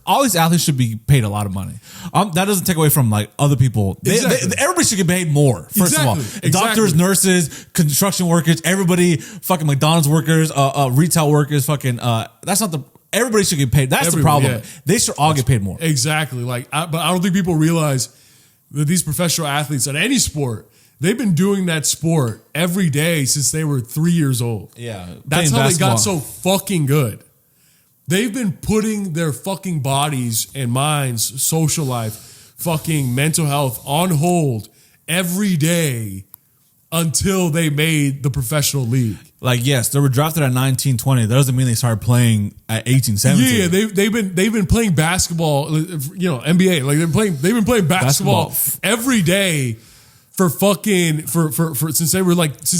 all these athletes should be paid a lot of money. That doesn't take away from like other people. Everybody should get paid more. First of all, doctors, nurses, construction workers, everybody, fucking McDonald's workers, retail workers, fucking. That's not the. Everybody should get paid. That's the problem. Yeah. They should all get paid more. Exactly. But I don't think people realize that these professional athletes at any sport, they've been doing that sport every day since they were 3 years old. Yeah, that's how they got so fucking good. They've been putting their fucking bodies and minds, social life, fucking mental health on hold every day until they made the professional league. Like, yes, they were drafted at 19, 20. That doesn't mean they started playing at 18, 17. Yeah, they've been playing basketball, NBA. Like they've been playing basketball every day for since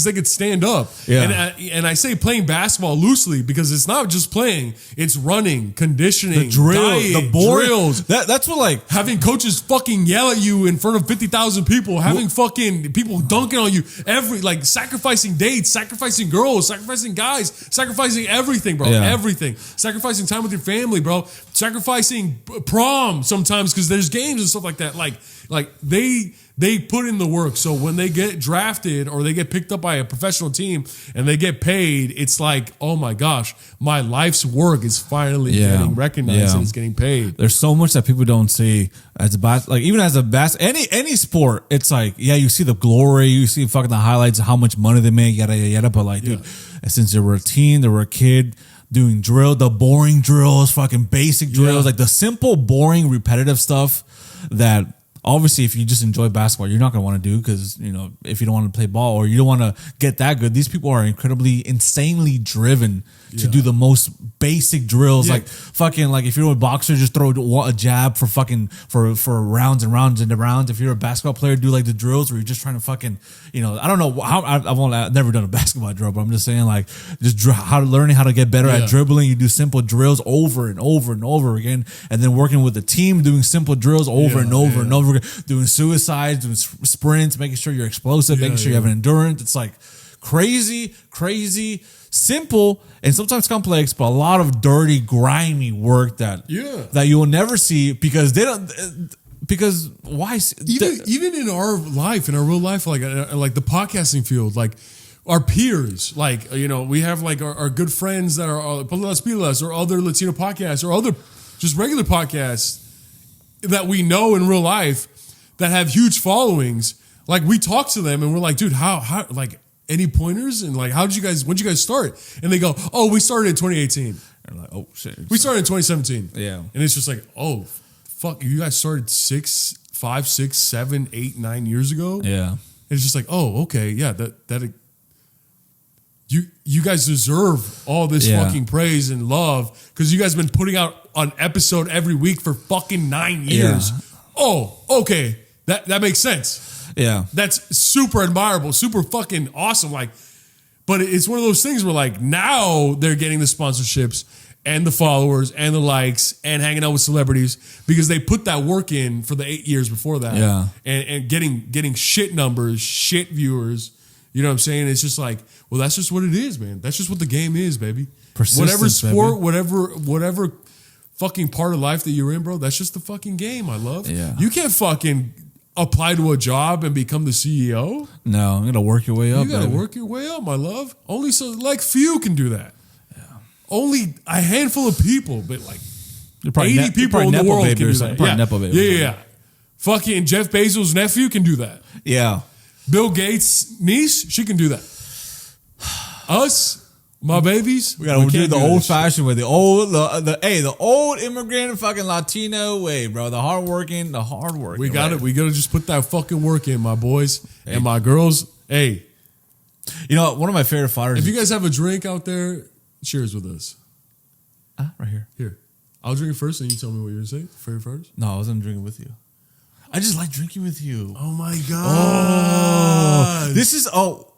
they could stand up. Yeah. And I say playing basketball loosely because it's not just playing, it's running, conditioning, the drills, the drills. That's what like having coaches fucking yell at you in front of 50,000 people, having fucking people dunking on you, sacrificing dates, sacrificing girls, sacrificing guys, sacrificing everything, bro. Yeah. Everything. Sacrificing time with your family, bro. Sacrificing prom sometimes because there's games and stuff like that. Like they put in the work. So when they get drafted or they get picked up by a professional team and they get paid, it's like, oh my gosh, my life's work is finally getting recognized and it's getting paid. There's so much that people don't see as any sport. It's like, you see the glory, you see fucking the highlights of how much money they make, yada, yada, yada. But like, dude, since they were a teen, they were a kid, doing the boring drills, fucking basic drills, like the simple, boring, repetitive stuff that obviously if you just enjoy basketball, you're not going to want to do because, you know, if you don't want to play ball or you don't want to get that good, these people are insanely driven to do the most basic drills. Like fucking, like if you're a boxer, just throw a jab for fucking, for rounds and rounds and rounds. If you're a basketball player, do like the drills where you're just trying to fucking, you know, I don't know how, I've never done a basketball drill, but I'm just saying like just learning how to get better at dribbling. You do simple drills over and over and over again. And then working with the team, doing simple drills over and over and over again, doing suicides, doing sprints, making sure you're explosive, making sure you have an endurance. It's like crazy, simple, and sometimes complex, but a lot of dirty, grimy work that you will never see because they don't. Because why? Even in our life, in our real life, like the podcasting field, like our peers, like, you know, we have like our good friends that are Pilas or other Latino podcasts or other just regular podcasts that we know in real life that have huge followings. Like we talk to them and we're like, dude, how like. Any pointers? And like, when'd you guys start? And they go, oh, we started in 2018. And like, oh shit. We started in 2017. Yeah. And it's just like, oh, fuck, you guys started 5, 6, 7, 8, 9 years ago? Yeah. And it's just like, oh, okay, yeah, that you guys deserve all this fucking praise and love because you guys have been putting out an episode every week for fucking 9 years. Yeah. Oh, okay. That makes sense. Yeah. That's super admirable, super fucking awesome. Like, but it's one of those things where like now they're getting the sponsorships and the followers and the likes and hanging out with celebrities because they put that work in for the 8 years before that. Yeah. And getting shit numbers, shit viewers. You know what I'm saying? It's just like, well, that's just what it is, man. That's just what the game is, baby. Whatever sport, baby. whatever fucking part of life that you're in, bro, that's just the fucking game, I love. Yeah. You can't fucking apply to a job and become the CEO. No, I'm gonna work your way up. You gotta work your way up, my love. Only few can do that. Yeah. Only a handful of people, but like 80 people in the world can do that. Nepo baby. Yeah. Fucking Jeff Bezos' nephew can do that. Yeah. Bill Gates' niece, she can do that. Us, my babies, we gotta do the old fashioned way, the old immigrant fucking Latino way, bro. The hard working. We gotta just put that fucking work in, my boys and my girls. Hey, you know, one of my favorite fighters. If you guys have a drink out there, cheers with us. Right here. Here, I'll drink it first, and you tell me what you're gonna say. Favorite fighters? No, I wasn't drinking with you. I just like drinking with you. Oh my god!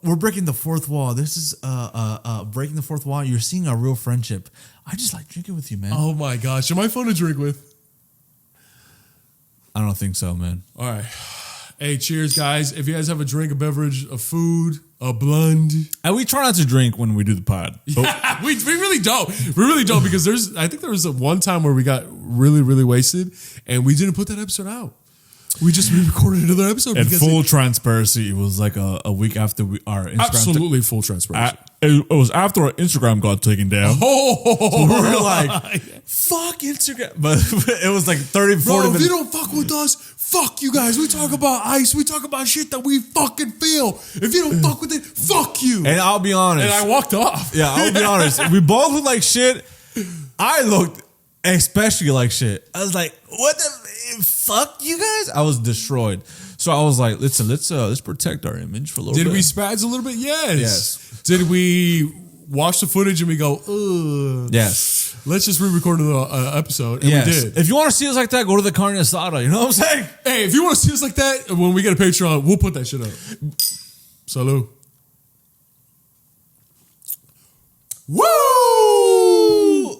We're breaking the fourth wall. This is breaking the fourth wall. You're seeing our real friendship. I just like drinking with you, man. Oh my gosh, am I fun to drink with? I don't think so, man. All right. Hey, cheers, guys. If you guys have a drink, a beverage, a food, a blend. And we try not to drink when we do the pod. Yeah, we really don't. We really don't because I think there was one time where we got really, really wasted and we didn't put that episode out. We just recorded another episode. And full transparency, it was like a week after our Instagram. Absolutely full transparency. It was after our Instagram got taken down. Oh, so we were like, fuck Instagram. But it was like 30, 40 minutes. If you don't fuck with us, fuck you guys. We talk about ice. We talk about shit that we fucking feel. If you don't fuck with it, fuck you. And I'll be honest. And I walked off. Yeah, I'll be honest. We both looked like shit. I looked especially like shit. I was like, what the fuck, you guys? I was destroyed. So I was like, let's protect our image for a little bit. Did we spaz a little bit? Yes. Did we watch the footage and we go, ugh? Yes. Let's just re-record the episode. And we did. If you want to see us like that, go to the CARNE ASADA. You know what I'm saying? Hey, if you want to see us like that, when we get a Patreon, we'll put that shit up. Salud. Woo!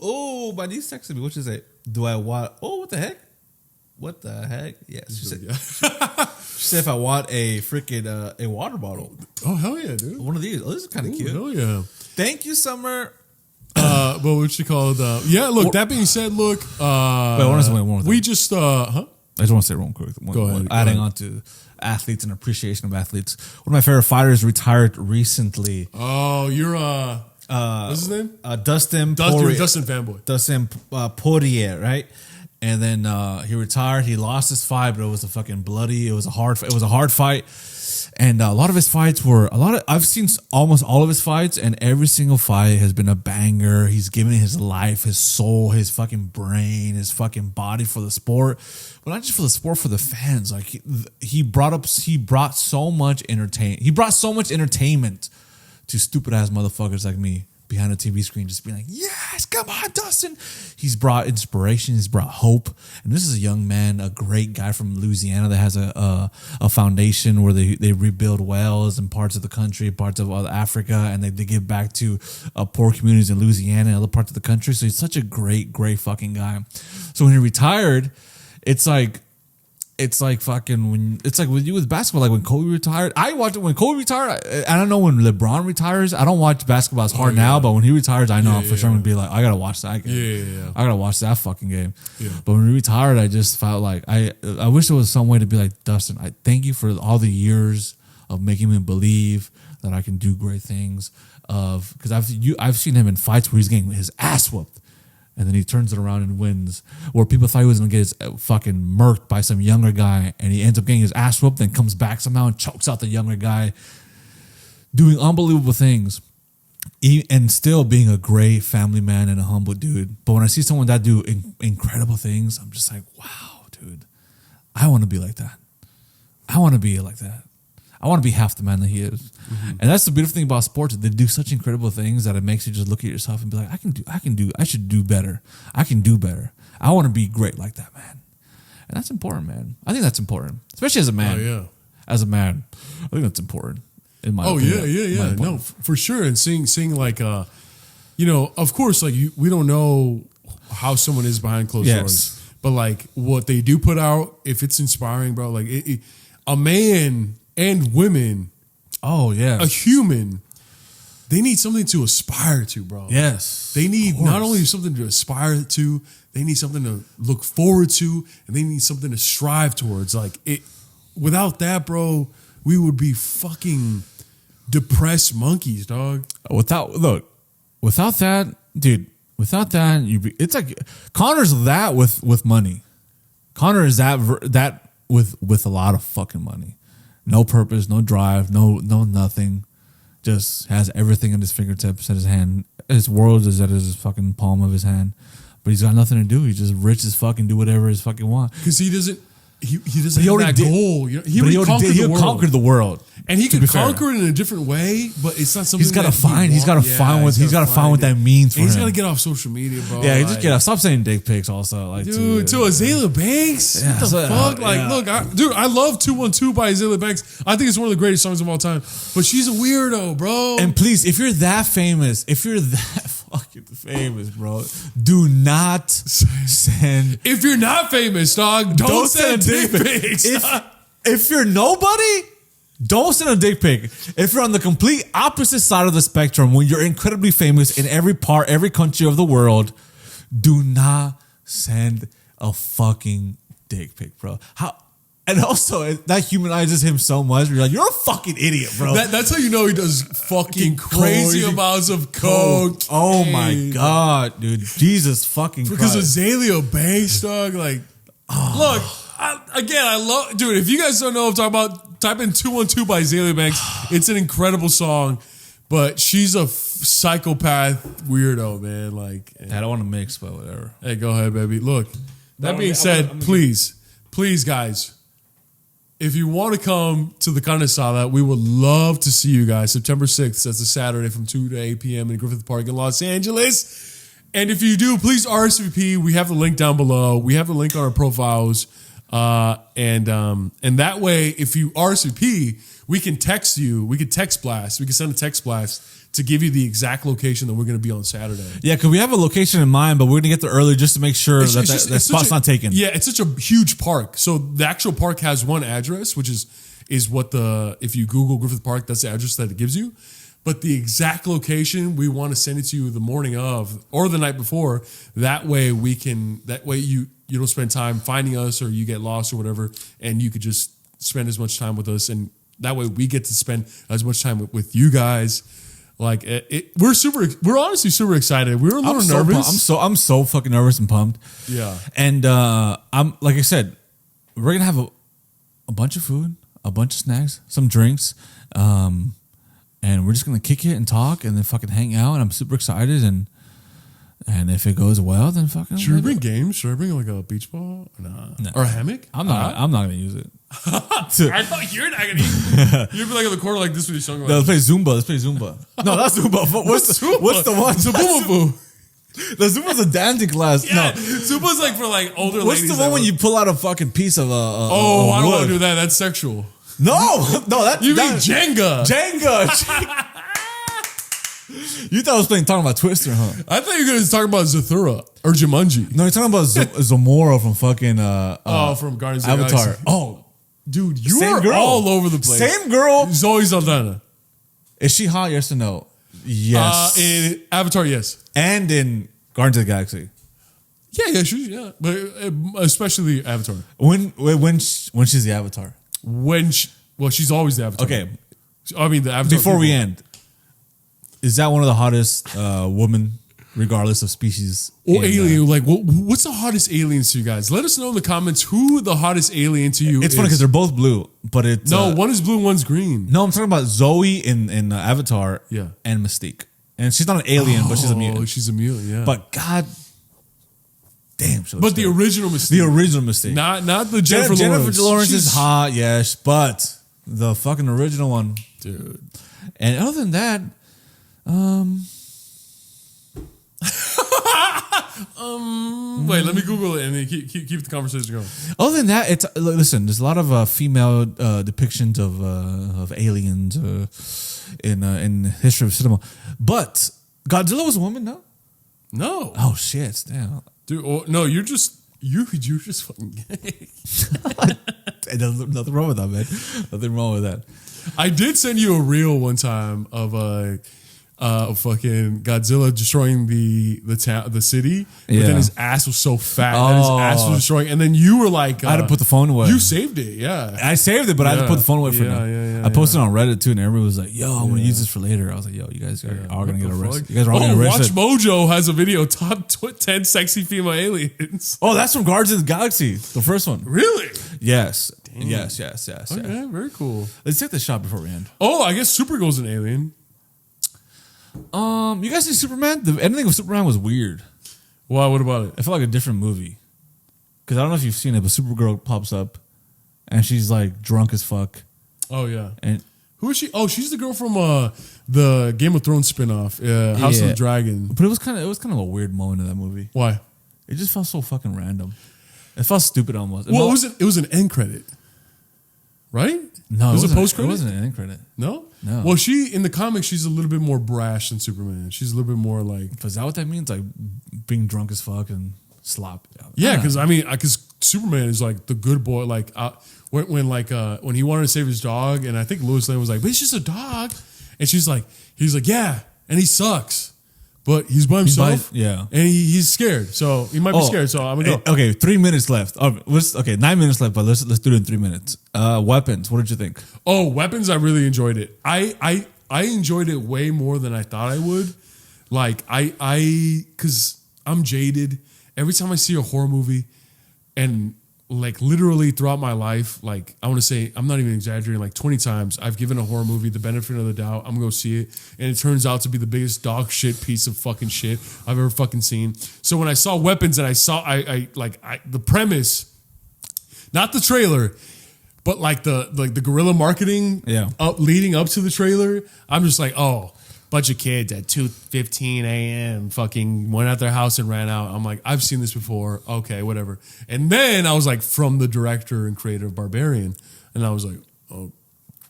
Oh, my niece texted me. What she say? Do I want? Oh, what the heck? What the heck? Yes. She said if I want a freaking a water bottle. Oh, hell yeah, dude. One of these. Oh, this is kind of cute. Hell yeah. Thank you, Summer. But what you call it? Yeah, look, that being said, look. Wait, one more thing. We just, I just want to say real quick. Go ahead. Adding on to athletes and appreciation of athletes. One of my favorite fighters retired recently. Oh, you're, what's his name? Dustin fanboy. Dustin Poirier, right? And then he retired. He lost his fight, but it was a fucking bloody. It was a hard fight. And a lot of his fights were I've seen almost all of his fights, and every single fight has been a banger. He's given his life, his soul, his fucking brain, his fucking body for the sport, but not just for the sport, for the fans. Like he brought so much entertainment to stupid ass motherfuckers like me behind a TV screen, just being like, yes, come on, Dustin. He's brought inspiration. He's brought hope. And this is a young man, a great guy from Louisiana that has a foundation where they rebuild wells in parts of the country, parts of Africa, and they give back to poor communities in Louisiana and other parts of the country. So he's such a great fucking guy. So when he retired, it's like with you with basketball. Like when Kobe retired, I watched it when Kobe retired. I don't know when LeBron retires. I don't watch basketball as hard now, but when he retires, I know for sure I'm gonna be like, I gotta watch that game. I gotta watch that fucking game. But when he retired, I just felt like I wish there was some way to be like, Dustin, I thank you for all the years of making me believe that I can do great things. Because I've seen him in fights where he's getting his ass whooped, and then he turns it around and wins. Where people thought he was going to get his fucking murked by some younger guy, and he ends up getting his ass whooped, then comes back somehow and chokes out the younger guy, doing unbelievable things, and still being a great family man and a humble dude. But when I see someone that do incredible things, I'm just like, wow, dude, I want to be like that. I want to be like that. I want to be half the man that he is. Mm-hmm. And that's the beautiful thing about sports. They do such incredible things that it makes you just look at yourself and be like, I should do better. I can do better. I want to be great like that, man. And that's important, man. I think that's important, especially as a man. Oh, yeah. As a man, I think that's important in my opinion. Yeah. No, for sure. And seeing like, of course, like we don't know how someone is behind closed doors, but like what they do put out, if it's inspiring, bro, like a man and women, a human, they need something to aspire to, bro. Yes. They need not only something to aspire to, they need something to look forward to, and they need something to strive towards. Like without that, bro, we would be fucking depressed monkeys, dog. Without that, dude, it's like Conor's that with money. Conor is that with a lot of fucking money. No purpose, no drive, no nothing. Just has everything at his fingertips, at his hand. His world is at his fucking palm of his hand. But he's got nothing to do. He's just rich as fucking do whatever his fucking want. Because he doesn't have that goal. He conquered the world. And he could conquer it in a different way, but it's not something he's got to find. He's got to find what that means for him. He's got to get off social media, bro. Yeah, he just get off. Stop saying dick pics. Also, like, dude, to Azalea Banks. What the fuck? Look, I love 212 by Azalea Banks. I think it's one of the greatest songs of all time. But she's a weirdo, bro. And please, if you're that famous, fucking famous, bro, do not send. If you're not famous, dog, don't send dick pics. If you're nobody, don't send a dick pic. If you're on the complete opposite side of the spectrum, when you're incredibly famous in every country of the world, do not send a fucking dick pic, bro. And also, that humanizes him so much. You're like, you're a fucking idiot, bro. That's how you know he does fucking crazy amounts of coke. Oh my God, dude. Jesus fucking Christ. Because Azalea Banks, dog, like, look, I love, dude, if you guys don't know what I'm talking about, type in 212 by Azalea Banks. It's an incredible song, but she's a psychopath weirdo, man. Like, I don't want to mix, but whatever. Hey, go ahead, baby. Look, that being said, please, guys, if you want to come to the Carne Asada, we would love to see you guys. September 6th, that's a Saturday from 2 to 8 p.m. in Griffith Park in Los Angeles. And if you do, please RSVP. We have the link down below. We have the link on our profiles. And that way, if you RSVP, we can text you. We can text blast. We can send a text blast to give you the exact location that we're going to be on Saturday. Yeah, because we have a location in mind, but we're going to get there early just to make sure that spot's not taken. Yeah, it's such a huge park. So the actual park has one address, which is what if you Google Griffith Park, that's the address that it gives you. But the exact location, we want to send it to you the morning of or the night before. That way you don't spend time finding us or you get lost or whatever, and you could just spend as much time with us. And that way we get to spend as much time with you guys. Like we're honestly super excited. We were a little nervous. I'm so fucking nervous and pumped. Yeah. And I'm like I said, we're gonna have a bunch of food. a bunch of snacks, some drinks, and we're just gonna kick it and talk and then fucking hang out. And I'm super excited. And if it goes well, then fucking. Should we bring games? Should I bring like a beach ball? Nah. Or a hammock? I'm not gonna use it. I thought you're not gonna use it. You'd be like in the corner like this with your sunglasses. No, let's play Zumba. No, that's Zumba. What's the one? Zumba. The Zumba's a dancing class. Yeah, No, Zumba's like for like older what's ladies. the one when you pull out a fucking piece of I don't want to do that. That's sexual. No, that You mean Jenga? Jenga. You thought I was talking about Twister, huh? I thought you were going to talk about Zathura or Jumanji. No, you're talking about Zamora from fucking from Guardians of the Avatar. Galaxy. Oh, dude, you same are girl. all over the place. Same girl. Zoe Saldana. Is she hot? Yes or no? Yes. In Avatar, yes. And in Guardians of the Galaxy. Yeah, but especially Avatar. When she's the Avatar. She's always the Avatar. Okay. I mean, the Avatar. Before we end, is that one of the hottest women, regardless of species? Or alien? Like, what's the hottest aliens to you guys? Let us know in the comments who the hottest alien to you is. It's funny because they're both blue, but it's one is blue, one's green. No, I'm talking about Zoe in Avatar. Yeah. And Mystique, and she's not an alien, but she's a mutant. Oh, she's a mutant. Yeah. But God damn, but the original Mystique. The original Mystique. Not the Jennifer Lawrence. Jennifer Lawrence is hot, yes, but the fucking original one, dude. And other than that, wait, let me Google it and then keep the conversation going. Other than that, it's listen. There's a lot of female depictions of aliens in the history of cinema, but Godzilla was a woman, no? No. Oh shit! Damn. Dude, no, you're just fucking gay. Nothing wrong with that, man. Nothing wrong with that. I did send you a reel one time of fucking Godzilla destroying the city, but then his ass was so fat that his ass was destroying. And then you were like, I had to put the phone away. You saved it, yeah. I saved it, but I had to put the phone away for now. I posted on Reddit too, and everybody was like, "Yo, I'm gonna use this for later." I was like, "Yo, you guys are all gonna get arrested. You guys are all gonna get arrested." Watch Mojo has a video top 10 sexy female aliens. Oh, that's from Guardians of the Galaxy, the first one. Really? Yes. Yes. Okay, very cool. Let's take the shot before we end. Oh, I guess Supergirl's an alien. You guys see Superman? The ending of Superman was weird. Why? What about it? It felt like a different movie. Because I don't know if you've seen it, but Supergirl pops up, and she's like drunk as fuck. Oh yeah. And who is she? Oh, she's the girl from the Game of Thrones spinoff, House of the Dragon. But it was kind of a weird moment in that movie. Why? It just felt so fucking random. It felt stupid almost. Well, it was an end credit, right? No, it was a post credit. It wasn't an end credit. No. No. Well, in the comics, she's a little bit more brash than Superman. She's a little bit more like. Is that what that means? Like being drunk as fuck and slop. Yeah, because Superman is like the good boy. Like when he wanted to save his dog, and I think Lois Lane was like, "But it's just a dog," and he's like, "Yeah," and he sucks. But he's by himself, and he's scared, so he might be scared. So I'm gonna go. Okay, 3 minutes left. 9 minutes left, but let's do it in 3 minutes. Weapons. What did you think? Oh, weapons! I really enjoyed it. I enjoyed it way more than I thought I would. Like because I'm jaded. Every time I see a horror movie, and like literally throughout my life, like I want to say, I'm not even exaggerating, like 20 times I've given a horror movie the benefit of the doubt. I'm gonna go see it, and it turns out to be the biggest dog shit piece of fucking shit I've ever fucking seen. So when I saw Weapons and I saw the premise, not the trailer, but like the guerrilla marketing leading up to the trailer, I'm just like, oh, bunch of kids at 2:15 a.m. fucking went out their house and ran out. I'm like, I've seen this before. Okay, whatever. And then I was like, from the director and creator of Barbarian, and I was like, oh,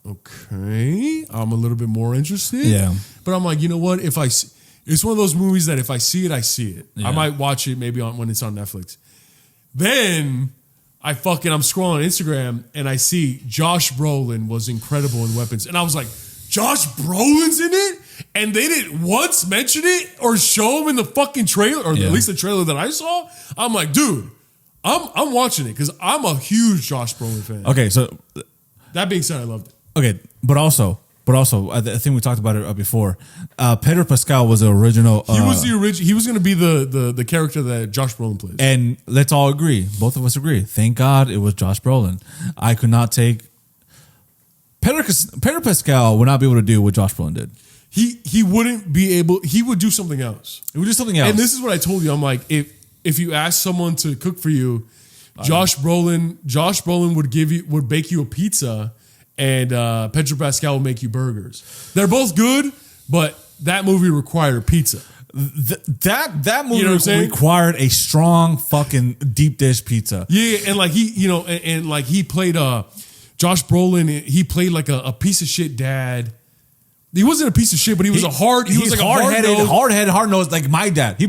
okay, I'm a little bit more interested. Yeah. But I'm like, you know what? It's one of those movies that if I see it, I see it. Yeah. I might watch it maybe when it's on Netflix. Then I'm scrolling on Instagram and I see Josh Brolin was incredible in Weapons, and I was like, Josh Brolin's in it? And they didn't once mention it or show him in the fucking trailer, or at least the trailer that I saw. I'm like, dude, I'm watching it because I'm a huge Josh Brolin fan. Okay, so that being said, I loved it. Okay, but also, I think we talked about it before. Pedro Pascal was the original. He was the original. He was going to be the character that Josh Brolin plays. And let's all agree, both of us agree. Thank God it was Josh Brolin. I could not take Pedro Pascal would not be able to do what Josh Brolin did. He wouldn't be able. He would do something else. He would do something else. And this is what I told you. I'm like, if you ask someone to cook for you, Josh Brolin would bake you a pizza, and Pedro Pascal will make you burgers. They're both good, but that movie required a pizza. That movie required a strong fucking deep dish pizza. Yeah, and like he played Josh Brolin. He played like a piece of shit dad. He wasn't a piece of shit, but he was hard-headed, hard-nosed, like my dad. He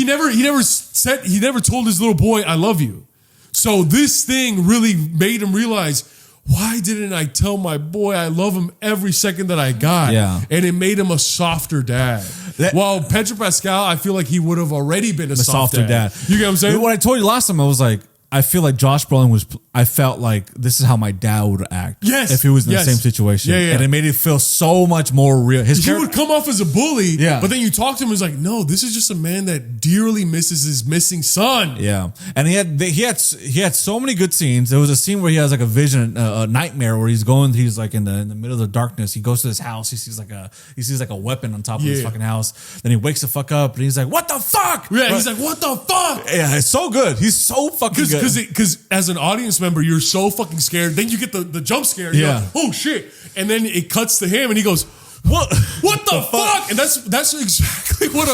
never told his little boy, "I love you." So this thing really made him realize, why didn't I tell my boy I love him every second that I got? Yeah. And it made him a softer dad. While Pedro Pascal, I feel like he would have already been a softer dad. You get what I'm saying? What I told you last time, I was like, I feel like Josh Brolin I felt like this is how my dad would act. Yes. If he was in the same situation. Yeah. And it made it feel so much more real. He would come off as a bully, yeah. But then you talk to him, he's like, no, this is just a man that dearly misses his missing son. Yeah. And he had so many good scenes. There was a scene where he has like a vision, a nightmare where he's like in the middle of the darkness. He goes to his house. He sees like a weapon on top of his fucking house. Then he wakes the fuck up and he's like, what the fuck? Yeah, right? He's like, what the fuck? Yeah, it's so good. He's so fucking good. Because as an audience member, you're so fucking scared. Then you get the jump scare. You're like, oh shit. And then it cuts to him and he goes, What the fuck? And that's exactly what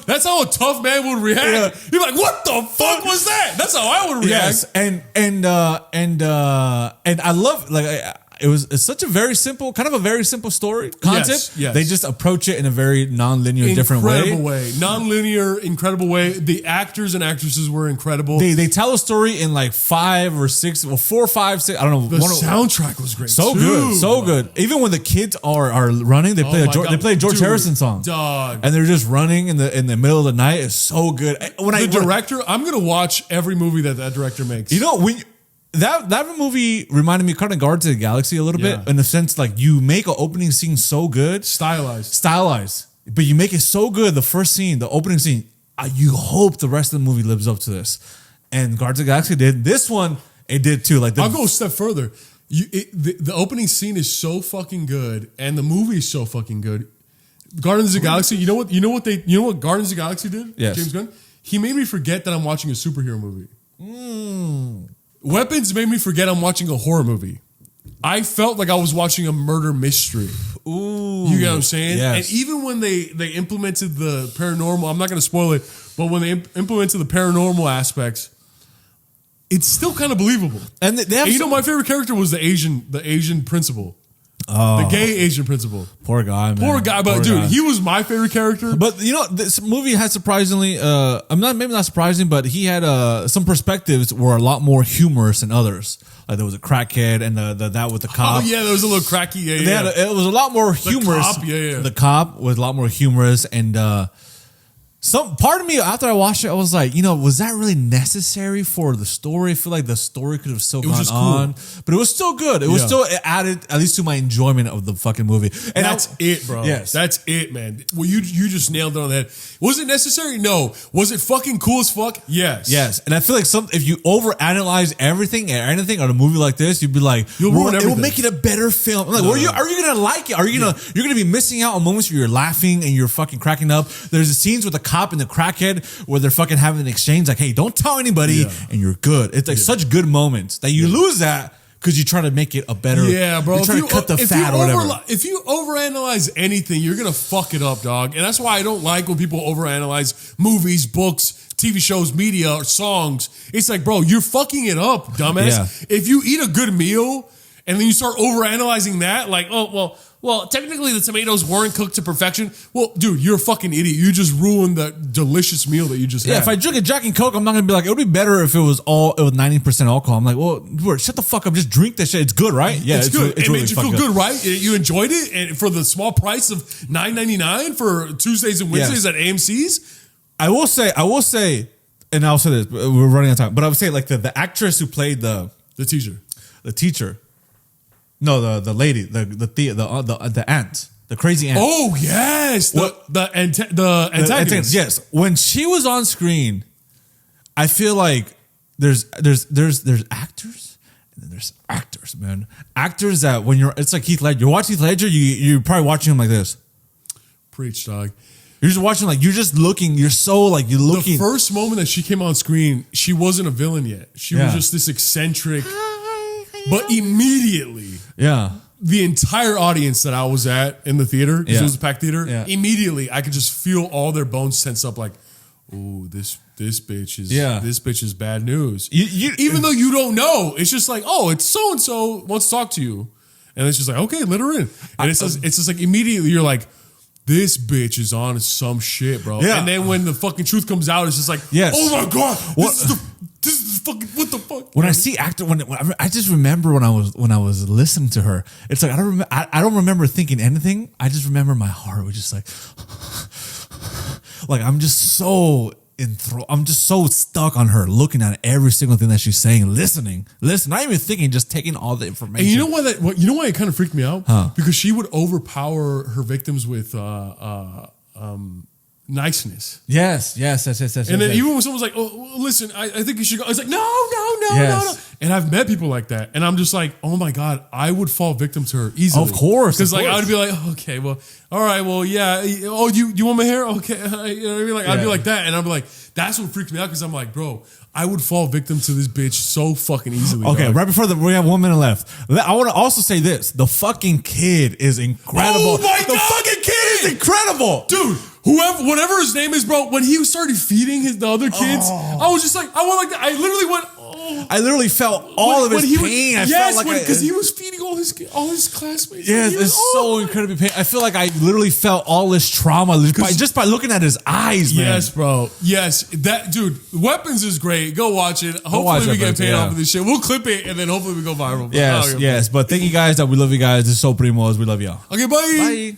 that's how a tough man would react. Yeah. You're like, what the fuck was that? That's how I would react. Yes. And I love it's such a very simple story concept. Yes. They just approach it in a very non-linear, different way. Non-linear, incredible way. The actors and actresses were incredible. They tell a story in like 4 or 5, 6. I don't know. The soundtrack was great. So good. Even when the kids are running, they play a George Harrison song. Dog. And they're just running in the middle of the night. It's so good. Director, I'm gonna watch every movie that director makes. You know when. That movie reminded me of kind of Guardians of the Galaxy a little bit in the sense like you make an opening scene so good, stylized, but you make it so good. The first scene, the opening scene, you hope the rest of the movie lives up to this. And Guardians of the Galaxy did. This one, it did too. Like I'll go a step further. The opening scene is so fucking good, and the movie is so fucking good. Guardians of the Galaxy. You know what Guardians of the Galaxy did? Yes. James Gunn. He made me forget that I'm watching a superhero movie. Weapons made me forget I'm watching a horror movie. I felt like I was watching a murder mystery. Ooh. You get what I'm saying? Yes. And even when they implemented the paranormal, I'm not going to spoil it, but when they implemented the paranormal aspects, it's still kind of believable. And my favorite character was the Asian principal. The gay Asian principal. Poor guy, man. But he was my favorite character. But this movie had surprisingly, maybe not surprising, but he had some perspectives were a lot more humorous than others. Like there was a crackhead and that with the cop. Oh yeah, there was a little cracky. It was a lot more humorous. The cop was a lot more humorous and. Some part of me after I watched it, I was like, was that really necessary for the story? I feel like the story could have still gone on, but it was still good. It added at least to my enjoyment of the fucking movie. And that's it, bro. Yes, that's it, man. Well, you just nailed it on the head. Was it necessary? No. Was it fucking cool as fuck? Yes. And I feel like if you overanalyze everything or anything on a movie like this, you'd be like, it will make it a better film. I'm like, are you gonna like it? You're gonna be missing out on moments where you're laughing and you're fucking cracking up. There's the scenes with the cop and the crackhead where they're fucking having an exchange like, hey, don't tell anybody and you're good. It's like such good moments that you lose that because you try to make it a better bro. You're trying to cut the fat or whatever. If you overanalyze anything, you're gonna fuck it up, dog. And that's why I don't like when people overanalyze movies, books, TV shows, media, or songs. It's like, bro, you're fucking it up, dumbass. If you eat a good meal and then you start overanalyzing that, like, well, technically the tomatoes weren't cooked to perfection. Well, dude, you're a fucking idiot. You just ruined the delicious meal that you just had. If I drink a Jack and Coke, I'm not going to be like, it would be better if it was 90% alcohol. I'm like, well, shut the fuck up. Just drink that shit. It's good, right? Yeah, it's good. It really made you feel good, right? You enjoyed it? And for the small price of $9.99 for Tuesdays and Wednesdays at AMC's? I will say, and I'll say this, we're running out of time, but I would say like the actress who played the teacher. No, the lady, the aunt, the crazy aunt. Oh yes, the antagonist. Yes, when she was on screen, I feel like there's actors, and then there's actors, man. Actors that when it's like Heath Ledger. You watch Heath Ledger, you're probably watching him like this. Preach, dog. You're just watching like, you're just looking, you're so like, you're looking. The first moment that she came on screen, she wasn't a villain yet. She was just this eccentric, but immediately. Yeah. The entire audience that I was at in the theater, because it was a packed theater, immediately I could just feel all their bones tense up like, oh, this bitch is bad news. Even though you don't know, it's just like, oh, it's so and so wants to talk to you, and it's just like, okay, let her in, and it's just like immediately you're like, this bitch is on some shit, bro. Yeah. And then when the fucking truth comes out, it's just like, oh my god, this is fucking what the fuck. When I see actor, when I just remember when I was listening to her, it's like I don't remember thinking anything. I just remember my heart was just like I'm just so enthralled. I'm just so stuck on her, looking at every single thing that she's saying, listening, not even thinking, just taking all the information. And you know why you know why it kind of freaked me out? Because she would overpower her victims with niceness. Yes. And then even when someone's like, oh, listen, I think you should go. It's like, no. And I've met people like that. And I'm just like, oh my God, I would fall victim to her easily. Of course. Because like, I would be like, okay, well, all right, well, yeah. Oh, you want my hair? Okay. You know what I mean? Like, I'd be like that. And I'd be like, that's what freaks me out. Because I'm like, bro, I would fall victim to this bitch so fucking easily. Okay, dog. right before we have 1 minute left. I want to also say this. The fucking kid is incredible. Oh my God, the fucking kid is incredible. Dude. Whatever his name is, bro. When he started feeding the other kids, I was just like, I literally went. Oh. I literally felt all of his pain. I felt like because he was feeding all his classmates. Yes, it's so incredibly painful. I feel like I literally felt all this trauma just by looking at his eyes, man. Yes, bro. Yes, that dude. Weapons is great. Go watch it. Hopefully we get paid off of this shit. We'll clip it and then hopefully we go viral. Yes. But thank you guys. We love you guys. This is So Primos. We love y'all. Okay, bye. Bye.